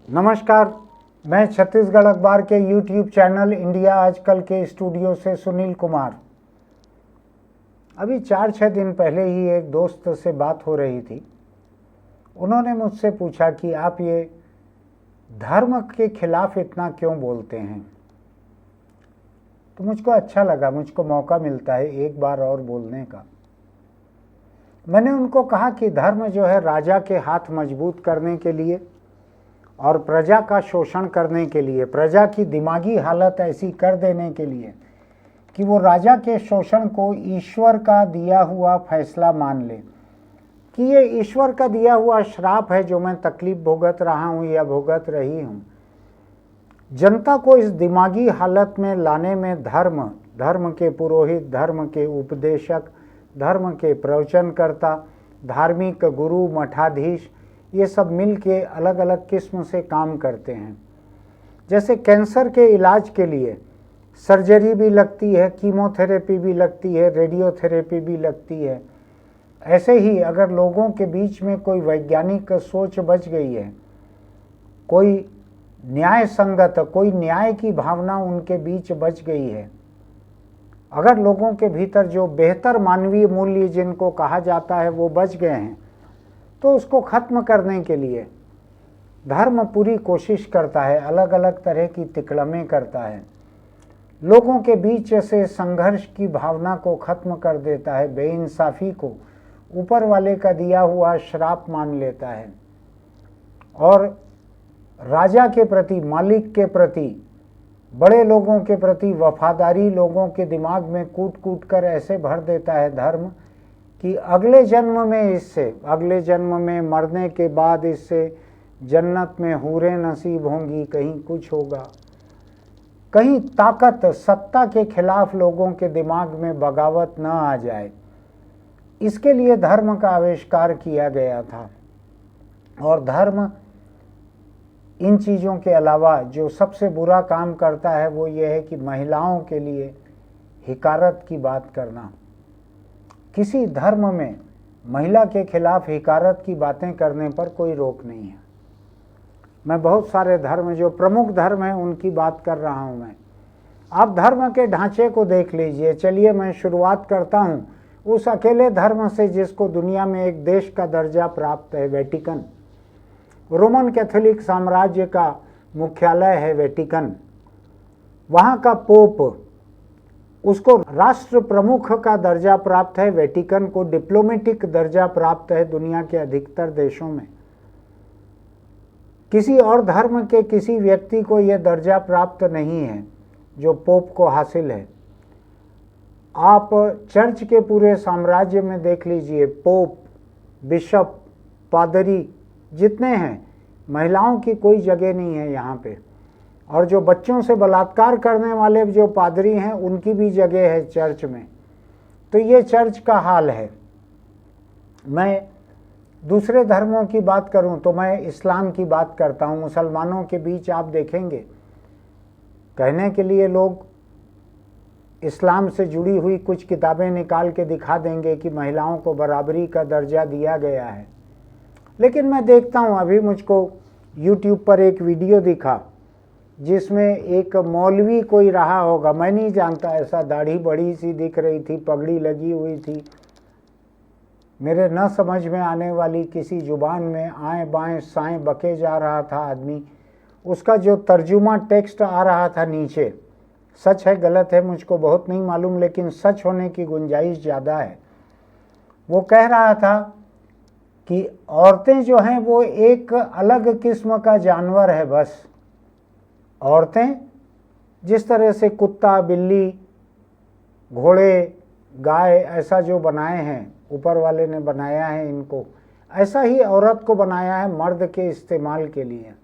नमस्कार, मैं छत्तीसगढ़ अखबार के YouTube चैनल इंडिया आजकल के स्टूडियो से सुनील कुमार। अभी 4-6 दिन पहले ही एक दोस्त से बात हो रही थी। उन्होंने मुझसे पूछा कि आप ये धर्म के खिलाफ इतना क्यों बोलते हैं। तो मुझको अच्छा लगा, मुझको मौका मिलता है एक बार और बोलने का। मैंने उनको कहा कि धर्म जो है राजा के हाथ मजबूत करने के लिए और प्रजा का शोषण करने के लिए, प्रजा की दिमागी हालत ऐसी कर देने के लिए कि वो राजा के शोषण को ईश्वर का दिया हुआ फैसला मान ले कि ये ईश्वर का दिया हुआ श्राप है जो मैं तकलीफ भुगत रहा हूँ या भुगत रही हूँ। जनता को इस दिमागी हालत में लाने में धर्म के पुरोहित, धर्म के उपदेशक, धर्म के प्रवचनकर्ता, धार्मिक गुरु, मठाधीश, ये सब मिल के अलग अलग किस्म से काम करते हैं। जैसे कैंसर के इलाज के लिए सर्जरी भी लगती है, कीमोथेरेपी भी लगती है, रेडियोथेरेपी भी लगती है। ऐसे ही अगर लोगों के बीच में कोई वैज्ञानिक सोच बच गई है, कोई न्याय संगत, कोई न्याय की भावना उनके बीच बच गई है, अगर लोगों के भीतर जो बेहतर मानवीय मूल्य जिनको कहा जाता है वो बच गए हैं, तो उसको खत्म करने के लिए धर्म पूरी कोशिश करता है, अलग अलग तरह की तिकड़में करता है, लोगों के बीच से संघर्ष की भावना को खत्म कर देता है, बेइंसाफी को ऊपर वाले का दिया हुआ श्राप मान लेता है और राजा के प्रति, मालिक के प्रति, बड़े लोगों के प्रति वफादारी लोगों के दिमाग में कूट कूट कर ऐसे भर देता है धर्म कि अगले जन्म में इससे, अगले जन्म में मरने के बाद इससे जन्नत में हूरें नसीब होंगी, कहीं कुछ होगा, कहीं ताकत, सत्ता के खिलाफ लोगों के दिमाग में बगावत न आ जाए। इसके लिए धर्म का आविष्कार किया गया था। और धर्म इन चीज़ों के अलावा जो सबसे बुरा काम करता है वो ये है कि महिलाओं के लिए हिकारत की बात करना। किसी धर्म में महिला के खिलाफ हिकारत की बातें करने पर कोई रोक नहीं है। मैं बहुत सारे धर्म, जो प्रमुख धर्म हैं, उनकी बात कर रहा हूं। मैं आप धर्म के ढांचे को देख लीजिए। चलिए मैं शुरुआत करता हूं उस अकेले धर्म से जिसको दुनिया में एक देश का दर्जा प्राप्त है, वेटिकन। रोमन कैथोलिक साम्राज्य का मुख्यालय है वेटिकन। वहाँ का पोप, उसको राष्ट्र प्रमुख का दर्जा प्राप्त है। वेटिकन को डिप्लोमेटिक दर्जा प्राप्त है दुनिया के अधिकतर देशों में। किसी और धर्म के किसी व्यक्ति को यह दर्जा प्राप्त नहीं है जो पोप को हासिल है। आप चर्च के पूरे साम्राज्य में देख लीजिए, पोप, बिशप, पादरी जितने हैं, महिलाओं की कोई जगह नहीं है यहाँ पे। और जो बच्चों से बलात्कार करने वाले जो पादरी हैं उनकी भी जगह है चर्च में। तो ये चर्च का हाल है। मैं दूसरे धर्मों की बात करूं तो मैं इस्लाम की बात करता हूं। मुसलमानों के बीच आप देखेंगे, कहने के लिए लोग इस्लाम से जुड़ी हुई कुछ किताबें निकाल के दिखा देंगे कि महिलाओं को बराबरी का दर्जा दिया गया है। लेकिन मैं देखता हूं, अभी मुझको YouTube पर एक वीडियो दिखा जिसमें एक मौलवी कोई रहा होगा, मैं नहीं जानता, ऐसा दाढ़ी बड़ी सी दिख रही थी, पगड़ी लगी हुई थी, मेरे न समझ में आने वाली किसी जुबान में आए बाएं साएं बके जा रहा था आदमी। उसका जो तर्जुमा टेक्स्ट आ रहा था नीचे, सच है गलत है मुझको बहुत नहीं मालूम, लेकिन सच होने की गुंजाइश ज़्यादा है। वो कह रहा था कि औरतें जो हैं वो एक अलग किस्म का जानवर है। बस औरतें जिस तरह से कुत्ता, बिल्ली, घोड़े, गाय ऐसा जो बनाए हैं, ऊपर वाले ने बनाया है इनको, ऐसा ही औरत को बनाया है मर्द के इस्तेमाल के लिए।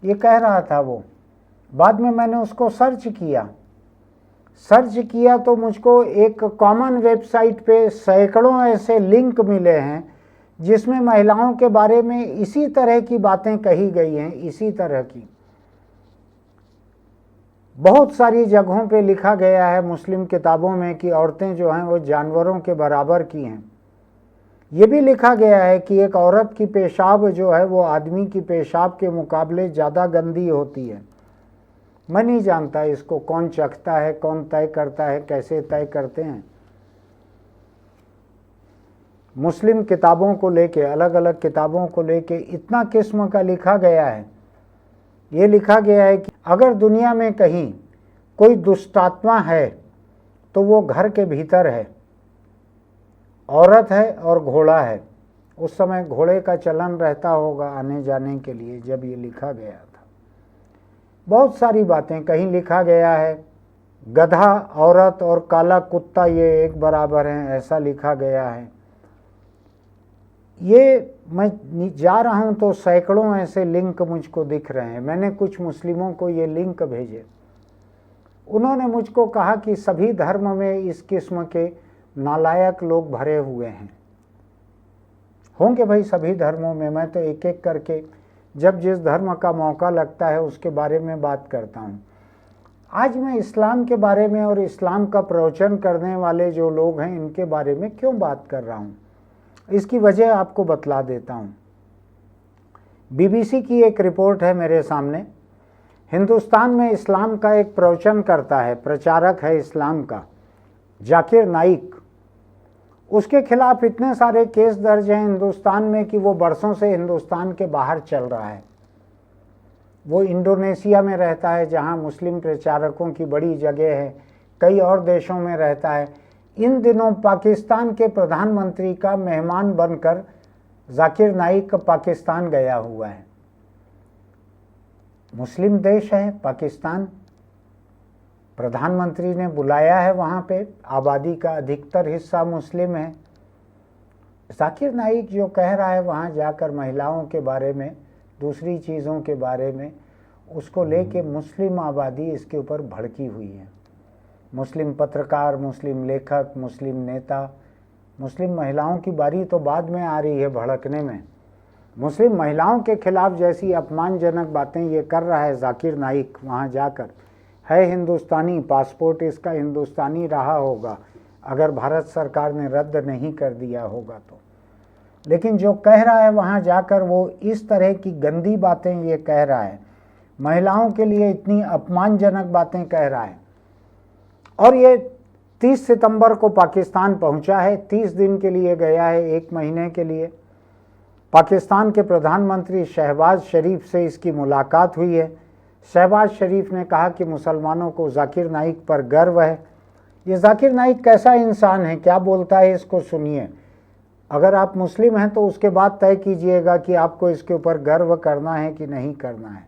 ये कह रहा था वो। बाद में मैंने उसको सर्च किया तो मुझको एक कॉमन वेबसाइट पे सैकड़ों ऐसे लिंक मिले हैं जिसमें महिलाओं के बारे में इसी तरह की बातें कही गई हैं। इसी तरह की बहुत सारी जगहों पे लिखा गया है मुस्लिम किताबों में कि औरतें जो हैं वो जानवरों के बराबर की हैं। ये भी लिखा गया है कि एक औरत की पेशाब जो है वो आदमी की पेशाब के मुकाबले ज़्यादा गंदी होती है। मैं नहीं जानता इसको कौन चखता है, कौन तय करता है, कैसे तय करते हैं। मुस्लिम किताबों को लेके, अलग अलग किताबों को लेके इतना किस्म का लिखा गया है। ये लिखा गया है कि अगर दुनिया में कहीं कोई दुष्टात्मा है तो वो घर के भीतर है, औरत है और घोड़ा है। उस समय घोड़े का चलन रहता होगा आने जाने के लिए जब ये लिखा गया था। बहुत सारी बातें, कहीं लिखा गया है गधा औरत और काला कुत्ता ये एक बराबर हैं, ऐसा लिखा गया है। ये मैं जा रहा हूँ तो सैकड़ों ऐसे लिंक मुझको दिख रहे हैं। मैंने कुछ मुस्लिमों को ये लिंक भेजे, उन्होंने मुझको कहा कि सभी धर्म में इस किस्म के नालायक लोग भरे हुए हैं। होंगे भाई सभी धर्मों में, मैं तो एक एक करके जब जिस धर्म का मौका लगता है उसके बारे में बात करता हूँ। आज मैं इस्लाम के बारे में और इस्लाम का प्रवचन करने वाले जो लोग हैं इनके बारे में क्यों बात कर रहा हूँ, इसकी वजह आपको बतला देता हूँ। बीबीसी की एक रिपोर्ट है मेरे सामने। हिंदुस्तान में इस्लाम का एक प्रवचन करता है, प्रचारक है इस्लाम का, जाकिर नाइक। उसके खिलाफ इतने सारे केस दर्ज हैं हिंदुस्तान में कि वो बरसों से हिंदुस्तान के बाहर चल रहा है। वो इंडोनेशिया में रहता है जहां मुस्लिम प्रचारकों की बड़ी जगह है, कई और देशों में रहता है। इन दिनों पाकिस्तान के प्रधानमंत्री का मेहमान बनकर जाकिर नाइक पाकिस्तान गया हुआ है। मुस्लिम देश है पाकिस्तान, प्रधानमंत्री ने बुलाया है, वहाँ पे आबादी का अधिकतर हिस्सा मुस्लिम है। जाकिर नाइक जो कह रहा है वहाँ जाकर महिलाओं के बारे में, दूसरी चीज़ों के बारे में, उसको लेके मुस्लिम आबादी इसके ऊपर भड़की हुई है। मुस्लिम पत्रकार, मुस्लिम लेखक, मुस्लिम नेता, मुस्लिम महिलाओं की बारी तो बाद में आ रही है भड़कने में। मुस्लिम महिलाओं के खिलाफ जैसी अपमानजनक बातें ये कर रहा है जाकिर नाइक वहाँ जाकर। है हिंदुस्तानी, पासपोर्ट इसका हिंदुस्तानी रहा होगा अगर भारत सरकार ने रद्द नहीं कर दिया होगा तो। लेकिन जो कह रहा है वहाँ जाकर वो इस तरह की गंदी बातें ये कह रहा है, महिलाओं के लिए इतनी अपमानजनक बातें कह रहा है। और ये 30 सितंबर को पाकिस्तान पहुंचा है, 30 दिन के लिए गया है, 1 महीने के लिए। पाकिस्तान के प्रधानमंत्री शहबाज शरीफ से इसकी मुलाकात हुई है। शहबाज शरीफ ने कहा कि मुसलमानों को जाकिर नाइक पर गर्व है। ये जाकिर नाइक कैसा इंसान है, क्या बोलता है, इसको सुनिए। अगर आप मुस्लिम हैं तो उसके बाद तय कीजिएगा कि आपको इसके ऊपर गर्व करना है कि नहीं करना है।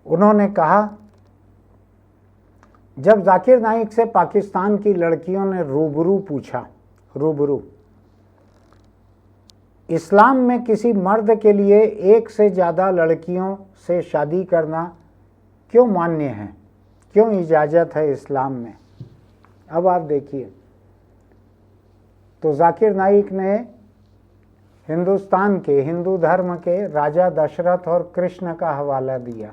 उन्होंने कहा, जब जाकिर नाइक से पाकिस्तान की लड़कियों ने रूबरू पूछा, रूबरू, इस्लाम में किसी मर्द के लिए एक से ज़्यादा लड़कियों से शादी करना क्यों मान्य है, क्यों इजाज़त है इस्लाम में। अब आप देखिए, तो जाकिर नाइक ने हिंदुस्तान के, हिंदू धर्म के राजा दशरथ और कृष्ण का हवाला दिया।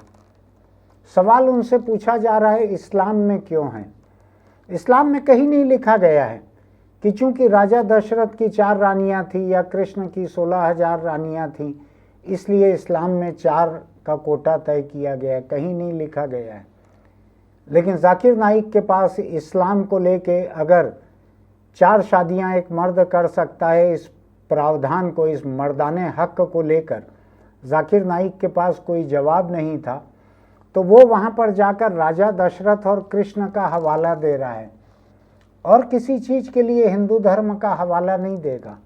सवाल उनसे पूछा जा रहा है इस्लाम में क्यों है। इस्लाम में कहीं नहीं लिखा गया है कि चूंकि राजा दशरथ की 4 रानियां थी या कृष्ण की 16,000 रानियां थी इसलिए इस्लाम में 4 का कोटा तय किया गया है, कहीं नहीं लिखा गया है। लेकिन जाकिर नाइक के पास इस्लाम को लेके अगर 4 शादियां एक मर्द कर सकता है, इस प्रावधान को, इस मर्दाने हक को लेकर जाकिर नाइक के पास कोई जवाब नहीं था, तो वो वहाँ पर जाकर राजा दशरथ और कृष्ण का हवाला दे रहा है और किसी चीज़ के लिए हिंदू धर्म का हवाला नहीं देगा।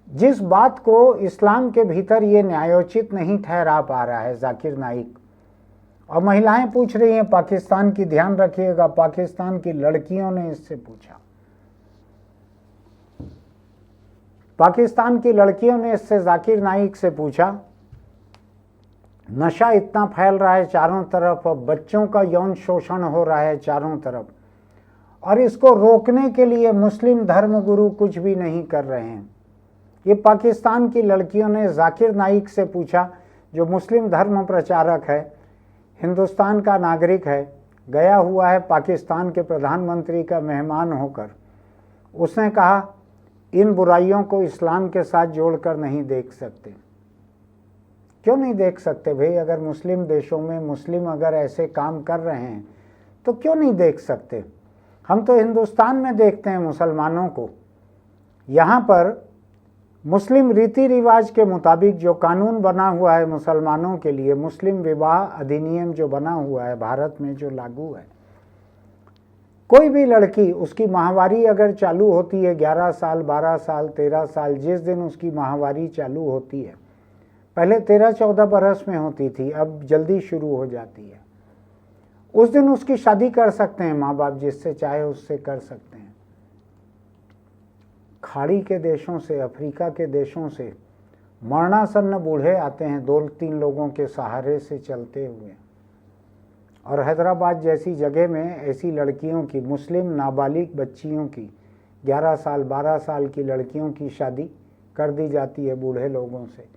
जिस बात को इस्लाम के भीतर ये न्यायोचित नहीं ठहरा पा रहा है जाकिर नाइक। और महिलाएं पूछ रही हैं पाकिस्तान की, ध्यान रखिएगा, पाकिस्तान की लड़कियों ने इससे पूछा, पाकिस्तान की लड़कियों ने इससे जाकिर नाइक से पूछा, नशा इतना फैल रहा है चारों तरफ, बच्चों का यौन शोषण हो रहा है चारों तरफ, और इसको रोकने के लिए मुस्लिम धर्मगुरु कुछ भी नहीं कर रहे हैं। ये पाकिस्तान की लड़कियों ने जाकिर नाइक से पूछा, जो मुस्लिम धर्म प्रचारक है, हिंदुस्तान का नागरिक है, गया हुआ है पाकिस्तान के प्रधानमंत्री का मेहमान होकर। उसने कहा इन बुराइयों को इस्लाम के साथ जोड़कर नहीं देख सकते। क्यों नहीं देख सकते भाई? अगर मुस्लिम देशों में मुस्लिम अगर ऐसे काम कर रहे हैं तो क्यों नहीं देख सकते? हम तो हिंदुस्तान में देखते हैं मुसलमानों को, यहाँ पर मुस्लिम रीति रिवाज के मुताबिक जो कानून बना हुआ है मुसलमानों के लिए, मुस्लिम विवाह अधिनियम जो बना हुआ है भारत में, जो लागू है, कोई भी लड़की, उसकी माहवारी अगर चालू होती है 11 साल 12 साल 13 साल, जिस दिन उसकी माहवारी चालू होती है, पहले 13-14 बरस में होती थी, अब जल्दी शुरू हो जाती है, उस दिन उसकी शादी कर सकते हैं माँ बाप, जिससे चाहे उससे कर सकते हैं। खाड़ी के देशों से, अफ्रीका के देशों से मरणासन्न बूढ़े आते हैं 2-3 लोगों के सहारे से चलते हुए, और हैदराबाद जैसी जगह में ऐसी लड़कियों की, मुस्लिम नाबालिग बच्चियों की, 11 साल 12 साल की लड़कियों की शादी कर दी जाती है बूढ़े लोगों से।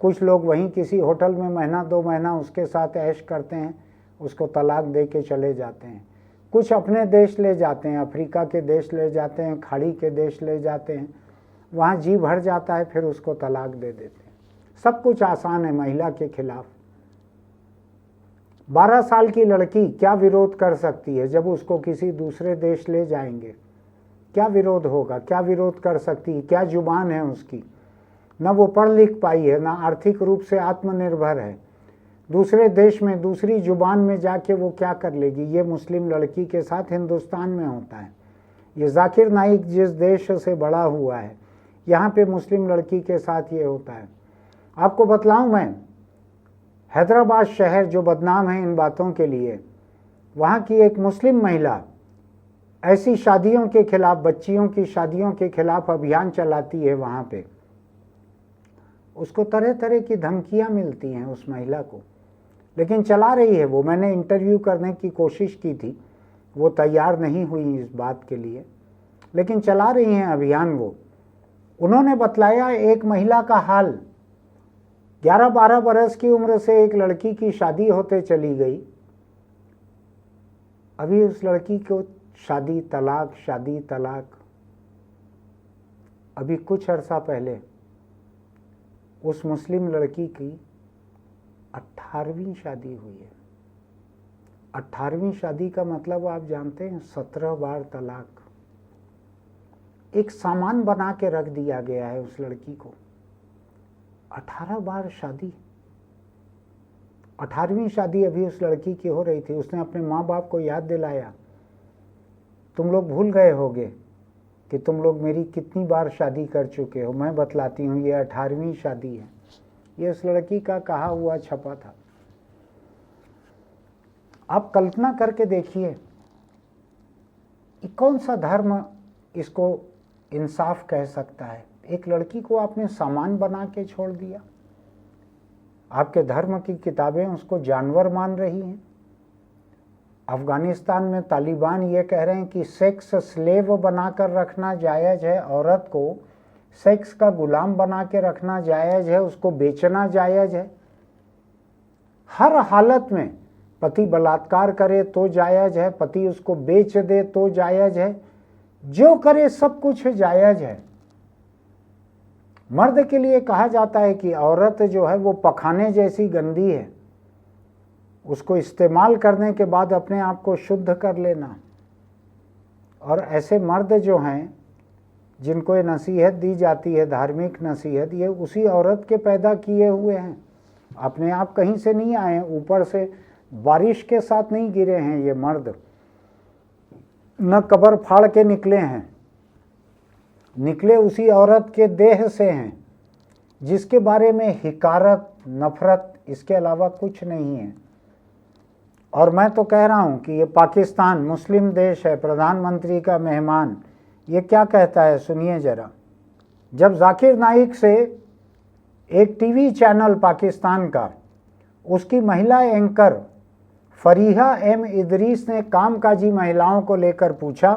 कुछ लोग वहीं किसी होटल में महीना 2 महीना उसके साथ ऐश करते हैं, उसको तलाक दे के चले जाते हैं। कुछ अपने देश ले जाते हैं, अफ्रीका के देश ले जाते हैं, खाड़ी के देश ले जाते हैं, वहाँ जी भर जाता है, फिर उसको तलाक दे देते हैं। सब कुछ आसान है महिला के खिलाफ। 12 साल की लड़की क्या विरोध कर सकती है जब उसको किसी दूसरे देश ले जाएंगे? क्या विरोध होगा? क्या विरोध कर सकती है? क्या जुबान है उसकी? न वो पढ़ लिख पाई है, ना आर्थिक रूप से आत्मनिर्भर है। दूसरे देश में दूसरी जुबान में जाके वो क्या कर लेगी? ये मुस्लिम लड़की के साथ हिंदुस्तान में होता है। ये जाकिर नाइक जिस देश से बड़ा हुआ है, यहाँ पे मुस्लिम लड़की के साथ ये होता है। आपको बतलाऊं मैं, हैदराबाद शहर जो बदनाम है इन बातों के लिए, वहाँ की एक मुस्लिम महिला ऐसी शादियों के खिलाफ, बच्चियों की शादियों के खिलाफ अभियान चलाती है। वहाँ पे उसको तरह तरह की धमकियाँ मिलती हैं उस महिला को, लेकिन चला रही है वो। मैंने इंटरव्यू करने की कोशिश की थी, वो तैयार नहीं हुई इस बात के लिए, लेकिन चला रही हैं अभियान वो। उन्होंने बतलाया एक महिला का हाल, 11-12 बरस की उम्र से एक लड़की की शादी होते चली गई, अभी उस लड़की को शादी तलाक, शादी तलाक। अभी कुछ अरसा पहले उस मुस्लिम लड़की की 18वीं शादी हुई है। 18वीं शादी का मतलब आप जानते हैं, 17 बार तलाक। एक सामान बना के रख दिया गया है उस लड़की को। 18 बार शादी। 18वीं शादी अभी उस लड़की की हो रही थी। उसने अपने माँ बाप को याद दिलाया, तुम लोग भूल गए होगे कि तुम लोग मेरी कितनी बार शादी कर चुके हो। मैं बतलाती हूँ, ये 18वीं शादी है। ये उस लड़की का कहा हुआ छपा था। आप कल्पना करके देखिए, कौन सा धर्म इसको इंसाफ कह सकता है? एक लड़की को आपने सामान बना के छोड़ दिया। आपके धर्म की किताबें उसको जानवर मान रही हैं। अफगानिस्तान में तालिबान ये कह रहे हैं कि सेक्स स्लेव बनाकर रखना जायज़ है, औरत को सेक्स का गुलाम बना के रखना जायज़ है, उसको बेचना जायज़ है। हर हालत में पति बलात्कार करे तो जायज़ है, पति उसको बेच दे तो जायज़ है, जो करे सब कुछ जायज़ है। मर्द के लिए कहा जाता है कि औरत जो है वो पखाने जैसी गंदी है, उसको इस्तेमाल करने के बाद अपने आप को शुद्ध कर लेना। और ऐसे मर्द जो हैं जिनको ये नसीहत दी जाती है, धार्मिक नसीहत, ये उसी औरत के पैदा किए हुए हैं। अपने आप कहीं से नहीं आए, ऊपर से बारिश के साथ नहीं गिरे हैं ये मर्द, न कब्र फाड़ के निकले हैं, निकले उसी औरत के देह से हैं, जिसके बारे में हिकारत, नफरत, इसके अलावा कुछ नहीं है। और मैं तो कह रहा हूं कि ये पाकिस्तान मुस्लिम देश है, प्रधानमंत्री का मेहमान, ये क्या कहता है सुनिए जरा। जब जाकिर नाइक से एक टीवी चैनल पाकिस्तान का, उसकी महिला एंकर फरीहा एम इदरीस ने कामकाजी महिलाओं को लेकर पूछा,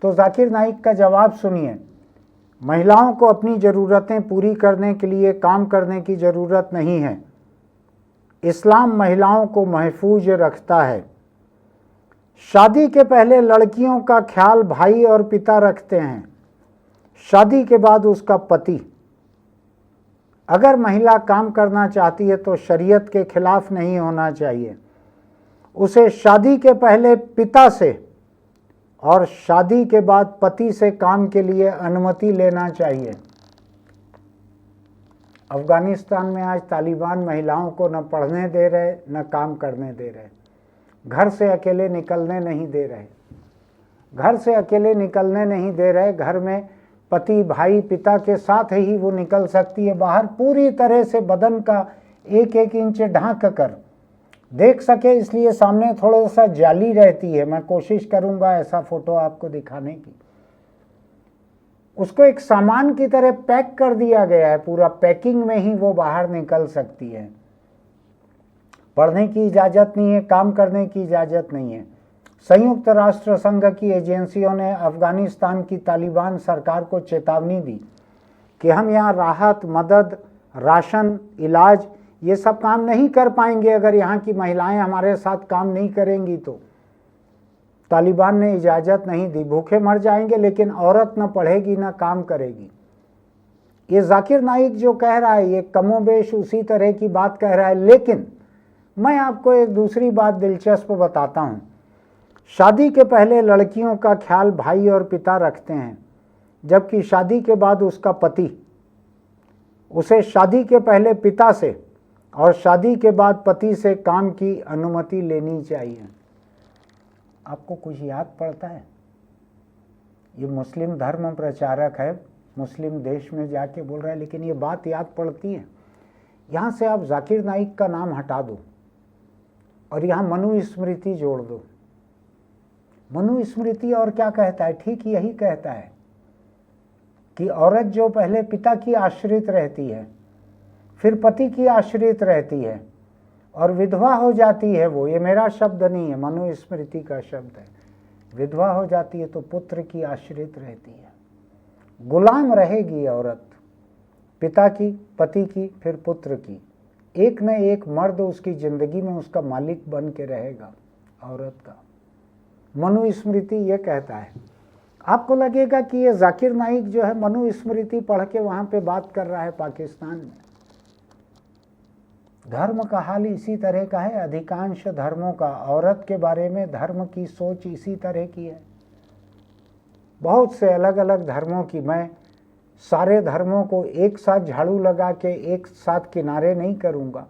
तो जाकिर नाइक का जवाब सुनिए। महिलाओं को अपनी ज़रूरतें पूरी करने के लिए काम करने की ज़रूरत नहीं है। इस्लाम महिलाओं को महफूज रखता है। शादी के पहले लड़कियों का ख्याल भाई और पिता रखते हैं। शादी के बाद उसका पति, अगर महिला काम करना चाहती है तो शरीयत के खिलाफ नहीं होना चाहिए। उसे शादी के पहले पिता से और शादी के बाद पति से काम के लिए अनुमति लेना चाहिए। अफगानिस्तान में आज तालिबान महिलाओं को न पढ़ने दे रहे न काम करने दे रहे, घर से अकेले निकलने नहीं दे रहे, घर से अकेले निकलने नहीं दे रहे। घर में पति, भाई, पिता के साथ ही वो निकल सकती है। बाहर पूरी तरह से बदन का एक एक इंच ढांक कर देख सके, इसलिए सामने थोड़ा सा जाली रहती है। मैं कोशिश करूंगा ऐसा फोटो आपको दिखाने की। उसको एक सामान की तरह पैक कर दिया गया है, पूरा पैकिंग में ही वो बाहर निकल सकती है। पढ़ने की इजाज़त नहीं है, काम करने की इजाज़त नहीं है। संयुक्त राष्ट्र संघ की एजेंसियों ने अफगानिस्तान की तालिबान सरकार को चेतावनी दी कि हम यहाँ राहत, मदद, राशन, इलाज ये सब काम नहीं कर पाएंगे अगर यहाँ की महिलाएं हमारे साथ काम नहीं करेंगी तो। तालिबान ने इजाज़त नहीं दी। भूखे मर जाएंगे लेकिन औरत न पढ़ेगी न काम करेगी। ये जाकिर नाइक जो कह रहा है ये कमोबेश उसी तरह की बात कह रहा है। लेकिन मैं आपको एक दूसरी बात दिलचस्प बताता हूँ। शादी के पहले लड़कियों का ख्याल भाई और पिता रखते हैं, जबकि शादी के बाद उसका पति उसे शादी के पहले पिता से और शादी के बाद पति से काम की अनुमति लेनी चाहिए। आपको कुछ याद पड़ता है? ये मुस्लिम धर्म प्रचारक है, मुस्लिम देश में जाके बोल रहा है, लेकिन ये बात याद पड़ती है। यहाँ से आप जाकिर नाइक का नाम हटा दो और यहाँ मनुस्मृति जोड़ दो। मनुस्मृति और क्या कहता है? ठीक यही कहता है कि औरत जो पहले पिता की आश्रित रहती है, फिर पति की आश्रित रहती है और विधवा हो जाती है, वो, ये मेरा शब्द नहीं है, मनुस्मृति का शब्द है, विधवा हो जाती है तो पुत्र की आश्रित रहती है। गुलाम रहेगी औरत, पिता की, पति की, फिर पुत्र की। एक न एक मर्द उसकी जिंदगी में उसका मालिक बन के रहेगा औरत का। मनुस्मृति ये कहता है। आपको लगेगा कि ये जाकिर नाइक जो है मनुस्मृति पढ़ के वहाँ पे बात कर रहा है पाकिस्तान में। धर्म का हाल इसी तरह का है। अधिकांश धर्मों का औरत के बारे में धर्म की सोच इसी तरह की है। बहुत से अलग अलग धर्मों की, मैं सारे धर्मों को एक साथ झाड़ू लगा के एक साथ किनारे नहीं करूँगा।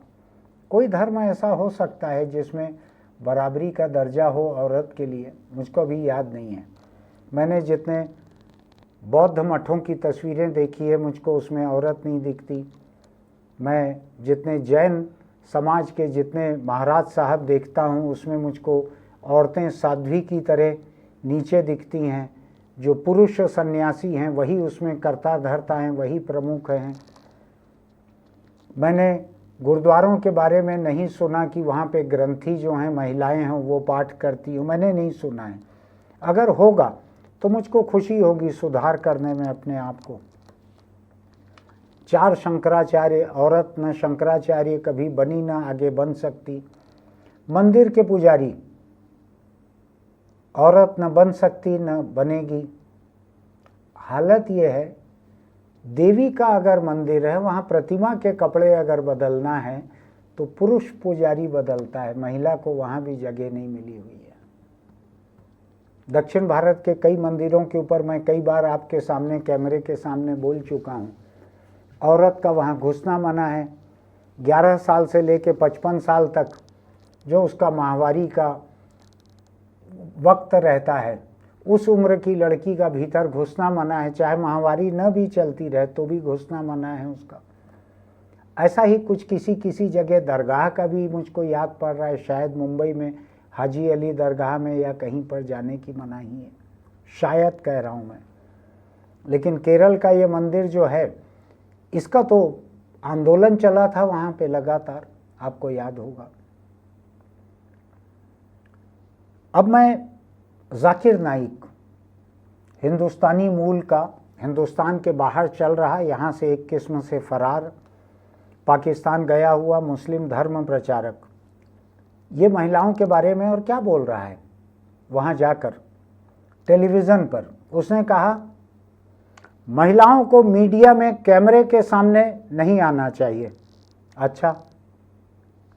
कोई धर्म ऐसा हो सकता है जिसमें बराबरी का दर्जा हो औरत के लिए, मुझको अभी याद नहीं है। मैंने जितने बौद्ध मठों की तस्वीरें देखी है मुझको उसमें औरत नहीं दिखती। मैं जितने जैन समाज के जितने महाराज साहब देखता हूँ उसमें मुझको औरतें साध्वी की तरह नीचे दिखती हैं। जो पुरुष सन्यासी हैं वही उसमें कर्ता धर्ता हैं, वही प्रमुख हैं। मैंने गुरुद्वारों के बारे में नहीं सुना कि वहाँ पे ग्रंथी जो हैं महिलाएं हैं वो पाठ करती हूँ, मैंने नहीं सुना है। अगर होगा तो मुझको खुशी होगी सुधार करने में अपने आप को। 4 शंकराचार्य, औरत न शंकराचार्य कभी बनी ना आगे बन सकती। मंदिर के पुजारी औरत न बन सकती न बनेगी। हालत ये है, देवी का अगर मंदिर है वहाँ प्रतिमा के कपड़े अगर बदलना है तो पुरुष पुजारी बदलता है, महिला को वहाँ भी जगह नहीं मिली हुई है। दक्षिण भारत के कई मंदिरों के ऊपर मैं कई बार आपके सामने कैमरे के सामने बोल चुका हूँ, औरत का वहाँ घुसना मना है। 11 साल से लेके 55 साल तक जो उसका माहवारी का वक्त रहता है, उस उम्र की लड़की का भीतर घुसना मना है। चाहे माहवारी न भी चलती रहे तो भी घुसना मना है उसका। ऐसा ही कुछ किसी किसी जगह दरगाह का भी मुझको याद पड़ रहा है, शायद मुंबई में हाजी अली दरगाह में या कहीं पर जाने की मनाही है, शायद कह रहा हूँ मैं। लेकिन केरल का ये मंदिर जो है इसका तो आंदोलन चला था वहाँ पे लगातार, आपको याद होगा। अब मैं जाकिर नाइक, हिंदुस्तानी मूल का, हिंदुस्तान के बाहर चल रहा, यहाँ से एक किस्म से फरार, पाकिस्तान गया हुआ मुस्लिम धर्म प्रचारक, ये महिलाओं के बारे में और क्या बोल रहा है। वहाँ जाकर टेलीविज़न पर उसने कहा महिलाओं को मीडिया में कैमरे के सामने नहीं आना चाहिए। अच्छा,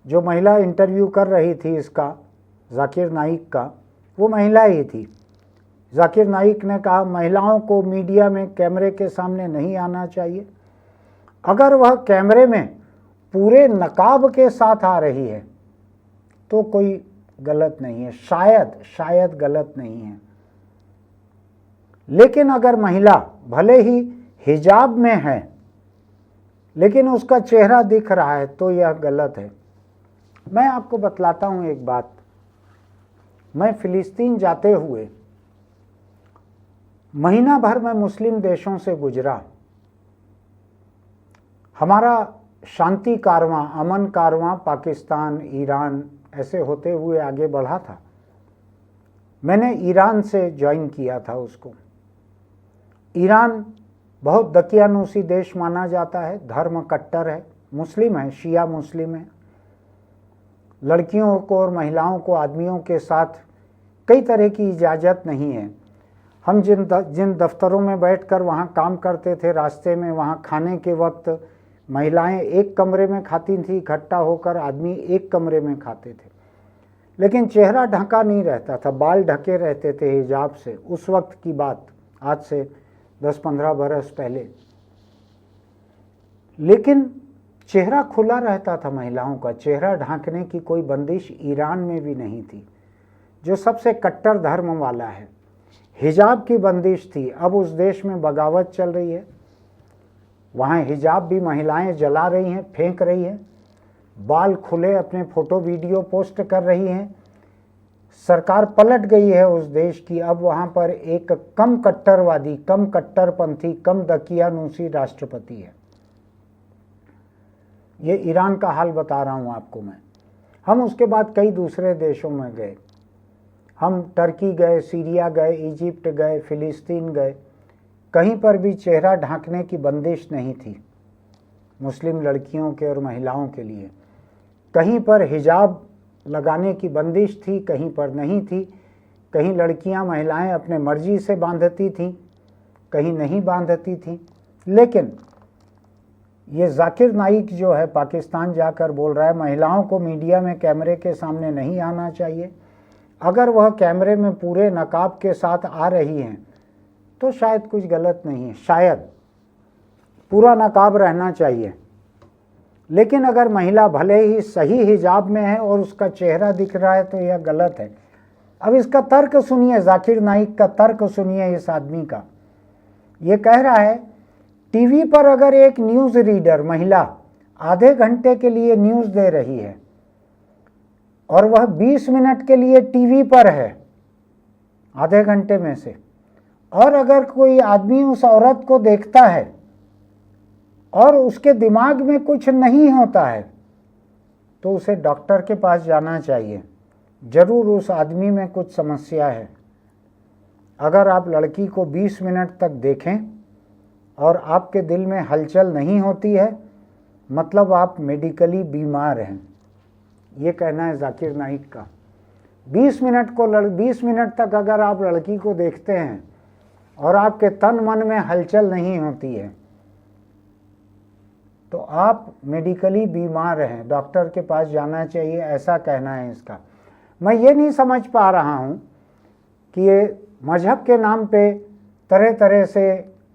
जो महिला इंटरव्यू कर रही थी इसका, जाकिर नाइक का, वो महिला ही थी। जाकिर नाइक ने कहा महिलाओं को मीडिया में कैमरे के सामने नहीं आना चाहिए। अगर वह कैमरे में पूरे नकाब के साथ आ रही है तो कोई गलत नहीं है, शायद गलत नहीं है। लेकिन अगर महिला भले ही हिजाब में है लेकिन उसका चेहरा दिख रहा है तो यह गलत है। मैं आपको बतलाता हूं एक बात। मैं फिलिस्तीन जाते हुए महीना भर में मुस्लिम देशों से गुजरा। हमारा शांति कारवां, अमन कारवां पाकिस्तान, ईरान ऐसे होते हुए आगे बढ़ा था। मैंने ईरान से ज्वाइन किया था उसको। ईरान बहुत दकियानूसी देश माना जाता है, धर्म कट्टर है, मुस्लिम है, शिया मुस्लिम है। लड़कियों को और महिलाओं को आदमियों के साथ कई तरह की इजाज़त नहीं है। हम जिन दफ्तरों में बैठकर वहाँ काम करते थे, रास्ते में वहाँ खाने के वक्त महिलाएं एक कमरे में खाती थी इकट्ठा होकर, आदमी एक कमरे में खाते थे। लेकिन चेहरा ढका नहीं रहता था, बाल ढके रहते थे हिजाब से। उस वक्त की बात, आज से 10-15 बरस पहले। लेकिन चेहरा खुला रहता था महिलाओं का, चेहरा ढांकने की कोई बंदिश ईरान में भी नहीं थी, जो सबसे कट्टर धर्म वाला है। हिजाब की बंदिश थी। अब उस देश में बगावत चल रही है, वहाँ हिजाब भी महिलाएं जला रही हैं, फेंक रही हैं, बाल खुले अपने फोटो वीडियो पोस्ट कर रही हैं। सरकार पलट गई है उस देश की। अब वहाँ पर एक कम कट्टरवादी, कम कट्टरपंथी, कम दकियानूसी राष्ट्रपति है। ये ईरान का हाल बता रहा हूँ आपको मैं। हम उसके बाद कई दूसरे देशों में गए। हम टर्की गए, सीरिया गए, इजिप्ट गए, फिलिस्तीन गए। कहीं पर भी चेहरा ढांकने की बंदिश नहीं थी मुस्लिम लड़कियों के और महिलाओं के लिए। कहीं पर हिजाब लगाने की बंदिश थी, कहीं पर नहीं थी। कहीं लड़कियां, महिलाएं अपने मर्जी से बांधती थीं, कहीं नहीं बांधती थीं। लेकिन ये जाकिर नाइक जो है पाकिस्तान जाकर बोल रहा है महिलाओं को मीडिया में कैमरे के सामने नहीं आना चाहिए। अगर वह कैमरे में पूरे नकाब के साथ आ रही हैं तो शायद कुछ गलत नहीं है, शायद पूरा नकाब रहना चाहिए। लेकिन अगर महिला भले ही सही हिजाब में है और उसका चेहरा दिख रहा है तो यह गलत है। अब इसका तर्क सुनिए, जाकिर नाइक का तर्क सुनिए इस आदमी का। ये कह रहा है टीवी पर अगर एक न्यूज़ रीडर महिला आधे घंटे के लिए न्यूज़ दे रही है और वह 20 मिनट के लिए टीवी पर है आधे घंटे में से, और अगर कोई आदमी उस औरत को देखता है और उसके दिमाग में कुछ नहीं होता है तो उसे डॉक्टर के पास जाना चाहिए। जरूर उस आदमी में कुछ समस्या है। अगर आप लड़की को 20 मिनट तक देखें और आपके दिल में हलचल नहीं होती है, मतलब आप मेडिकली बीमार हैं। ये कहना है जाकिर नाइक का। 20 मिनट तक अगर आप लड़की को देखते हैं और आपके तन मन में हलचल नहीं होती है तो आप मेडिकली बीमार हैं, डॉक्टर के पास जाना चाहिए, ऐसा कहना है इसका। मैं ये नहीं समझ पा रहा हूँ कि ये मजहब के नाम पे तरह तरह से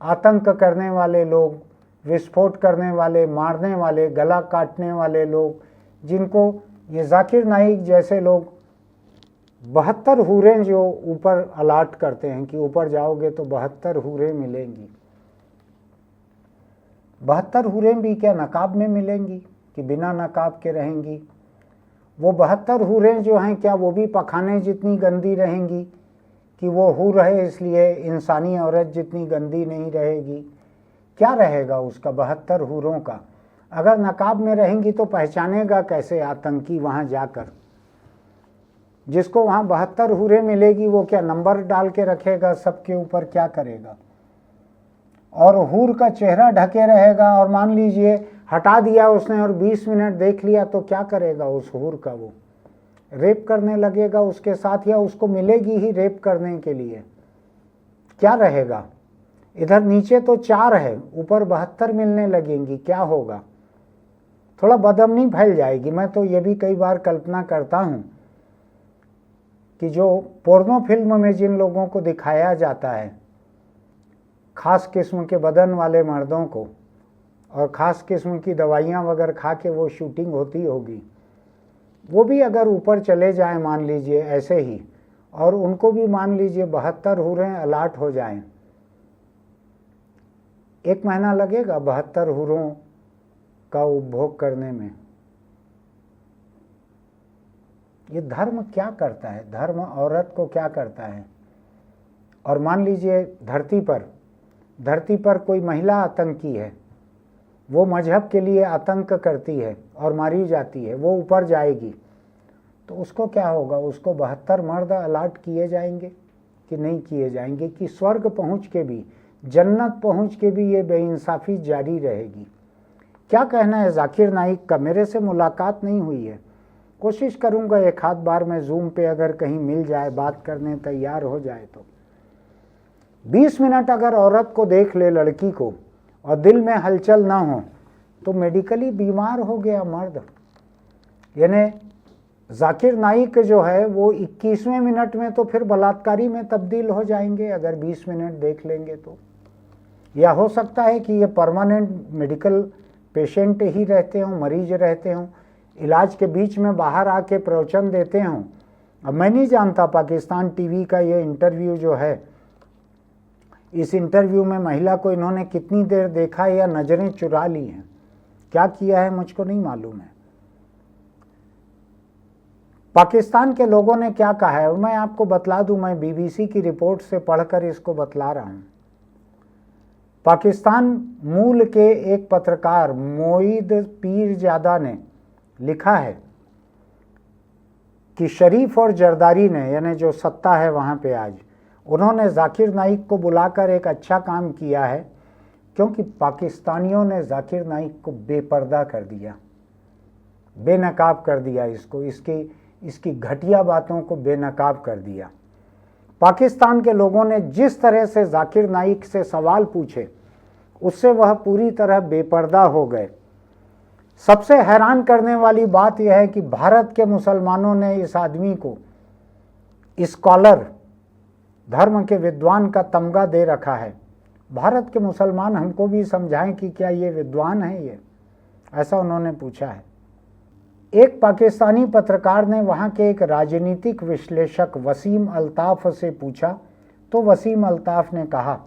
आतंक करने वाले लोग, विस्फोट करने वाले, मारने वाले, गला काटने वाले लोग, जिनको ये जाकिर नाइक जैसे लोग 72 हूरें जो ऊपर अलाट करते हैं कि ऊपर जाओगे तो 72 हूरें मिलेंगी। 72 हूरें भी क्या नकाब में मिलेंगी कि बिना नकाब के रहेंगी? वो 72 हूरें जो हैं क्या वो भी पखाने जितनी गंदी रहेंगी कि वो हूर है इसलिए इंसानी औरत जितनी गंदी नहीं रहेगी? क्या रहेगा उसका 72 हूरों का? अगर नकाब में रहेंगी तो पहचानेगा कैसे आतंकी वहाँ जाकर? जिसको वहाँ 72 हूरें मिलेगी वो क्या नंबर डाल के रखेगा सबके ऊपर? क्या करेगा? और हूर का चेहरा ढके रहेगा और मान लीजिए हटा दिया उसने और 20 मिनट देख लिया तो क्या करेगा उस हूर का? वो रेप करने लगेगा उसके साथ या उसको मिलेगी ही रेप करने के लिए? क्या रहेगा? इधर नीचे तो 4 है, ऊपर 72 मिलने लगेंगी, क्या होगा? थोड़ा बदअमनी फैल जाएगी। मैं तो ये भी कई बार कल्पना करता हूँ कि जो पोर्नो फिल्म में जिन लोगों को दिखाया जाता है, खास किस्म के बदन वाले मर्दों को, और ख़ास किस्म की दवाइयाँ वगैरह खा के वो शूटिंग होती होगी, वो भी अगर ऊपर चले जाएं मान लीजिए ऐसे ही, और उनको भी मान लीजिए 72 हूरें अलाट हो जाएं, 1 महीना लगेगा 72 हूरों का उपभोग करने में। ये धर्म क्या करता है? धर्म औरत को क्या करता है? और मान लीजिए धरती पर कोई महिला आतंकी है, वो मजहब के लिए आतंक करती है और मारी जाती है, वो ऊपर जाएगी तो उसको क्या होगा? उसको 72 मर्द अलाट किए जाएंगे कि नहीं किए जाएंगे? कि स्वर्ग पहुंच के भी, जन्नत पहुंच के भी ये बेइंसाफ़ी जारी रहेगी? क्या कहना है जाकिर नाइक का? मेरे से मुलाकात नहीं हुई है, कोशिश करूंगा एक आध बार मैं जूम पे अगर कहीं मिल जाए, बात करने तैयार हो जाए तो। 20 मिनट अगर औरत को देख ले, लड़की को, और दिल में हलचल ना हो तो मेडिकली बीमार हो गया मर्द। यानी जाकिर नाइक जो है वो 21वें मिनट में तो फिर बलात्कारी में तब्दील हो जाएंगे अगर 20 मिनट देख लेंगे तो। या हो सकता है कि ये परमानेंट मेडिकल पेशेंट ही रहते हों, मरीज रहते हों, इलाज के बीच में बाहर आके प्रवचन देते हों। अब मैं नहीं जानता, पाकिस्तान टीवी का ये इंटरव्यू जो है, इस इंटरव्यू में महिला को इन्होंने कितनी देर देखा है या नज़रें चुरा ली हैं, क्या किया है मुझको नहीं मालूम है। पाकिस्तान के लोगों ने क्या कहा है, और मैं आपको बतला दूं, मैं बीबीसी की रिपोर्ट से पढ़कर इसको बतला रहा हूं। पाकिस्तान मूल के एक पत्रकार मोईद पीरजादा ने लिखा है कि शरीफ और जरदारी ने, यानी जो सत्ता है वहाँ पे आज, उन्होंने जाकिर नाइक को बुलाकर एक अच्छा काम किया है, क्योंकि पाकिस्तानियों ने जाकिर नाइक को बेपर्दा कर दिया, बेनकाब कर दिया, इसकी घटिया बातों को बेनकाब कर दिया। पाकिस्तान के लोगों ने जिस तरह से जाकिर नाइक से सवाल पूछे, उससे वह पूरी तरह बेपर्दा हो गए। सबसे हैरान करने वाली बात यह है कि भारत के मुसलमानों ने इस आदमी को स्कॉलर, धर्म के विद्वान का तमगा दे रखा है। भारत के मुसलमान हमको भी समझाएं कि क्या ये विद्वान है ये, ऐसा उन्होंने पूछा है। एक पाकिस्तानी पत्रकार ने वहाँ के एक राजनीतिक विश्लेषक वसीम अल्ताफ़ से पूछा, तो वसीम अल्ताफ़ ने कहा,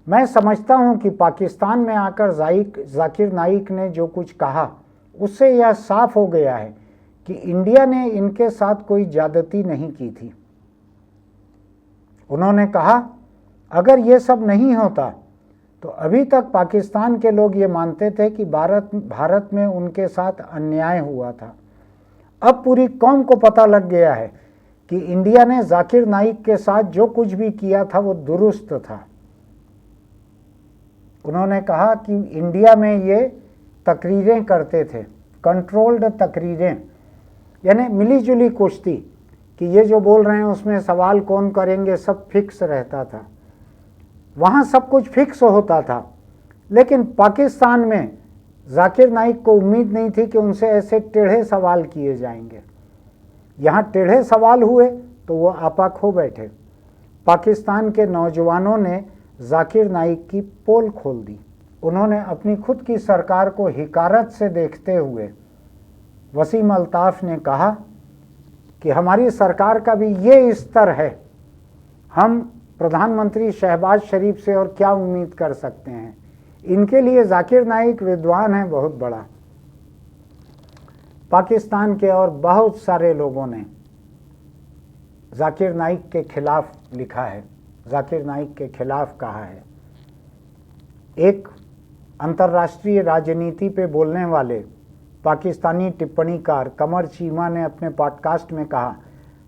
मैं समझता हूँ कि पाकिस्तान में आकर जाकिर नाइक ने जो कुछ कहा, उससे यह साफ हो गया है कि इंडिया ने इनके साथ कोई ज्यादती नहीं की थी। उन्होंने कहा, अगर ये सब नहीं होता तो अभी तक पाकिस्तान के लोग ये मानते थे कि भारत में उनके साथ अन्याय हुआ था। अब पूरी कौम को पता लग गया है कि इंडिया ने जाकिर नाइक के साथ जो कुछ भी किया था वो दुरुस्त था। उन्होंने कहा कि इंडिया में ये तकरीरें करते थे, कंट्रोल्ड तकरीरें, यानी मिलीजुली कुश्ती, कि ये जो बोल रहे हैं उसमें सवाल कौन करेंगे, सब फिक्स रहता था। वहाँ सब कुछ फिक्स होता था, लेकिन पाकिस्तान में जाकिर नाइक को उम्मीद नहीं थी कि उनसे ऐसे टेढ़े सवाल किए जाएंगे। यहाँ टेढ़े सवाल हुए तो वो आपा खो बैठे। पाकिस्तान के नौजवानों ने जाकिर नाइक की पोल खोल दी। उन्होंने अपनी खुद की सरकार को हिकारत से देखते हुए वसीम अल्ताफ़ ने कहा कि हमारी सरकार का भी ये स्तर है, हम प्रधानमंत्री शहबाज शरीफ से और क्या उम्मीद कर सकते हैं। इनके लिए जाकिर नाइक विद्वान है बहुत बड़ा। पाकिस्तान के और बहुत सारे लोगों ने जाकिर नाइक के खिलाफ लिखा है, जाकिर नाइक के खिलाफ कहा है। एक अंतर्राष्ट्रीय राजनीति पे बोलने वाले पाकिस्तानी टिप्पणीकार कमर चीमा ने अपने पॉडकास्ट में कहा,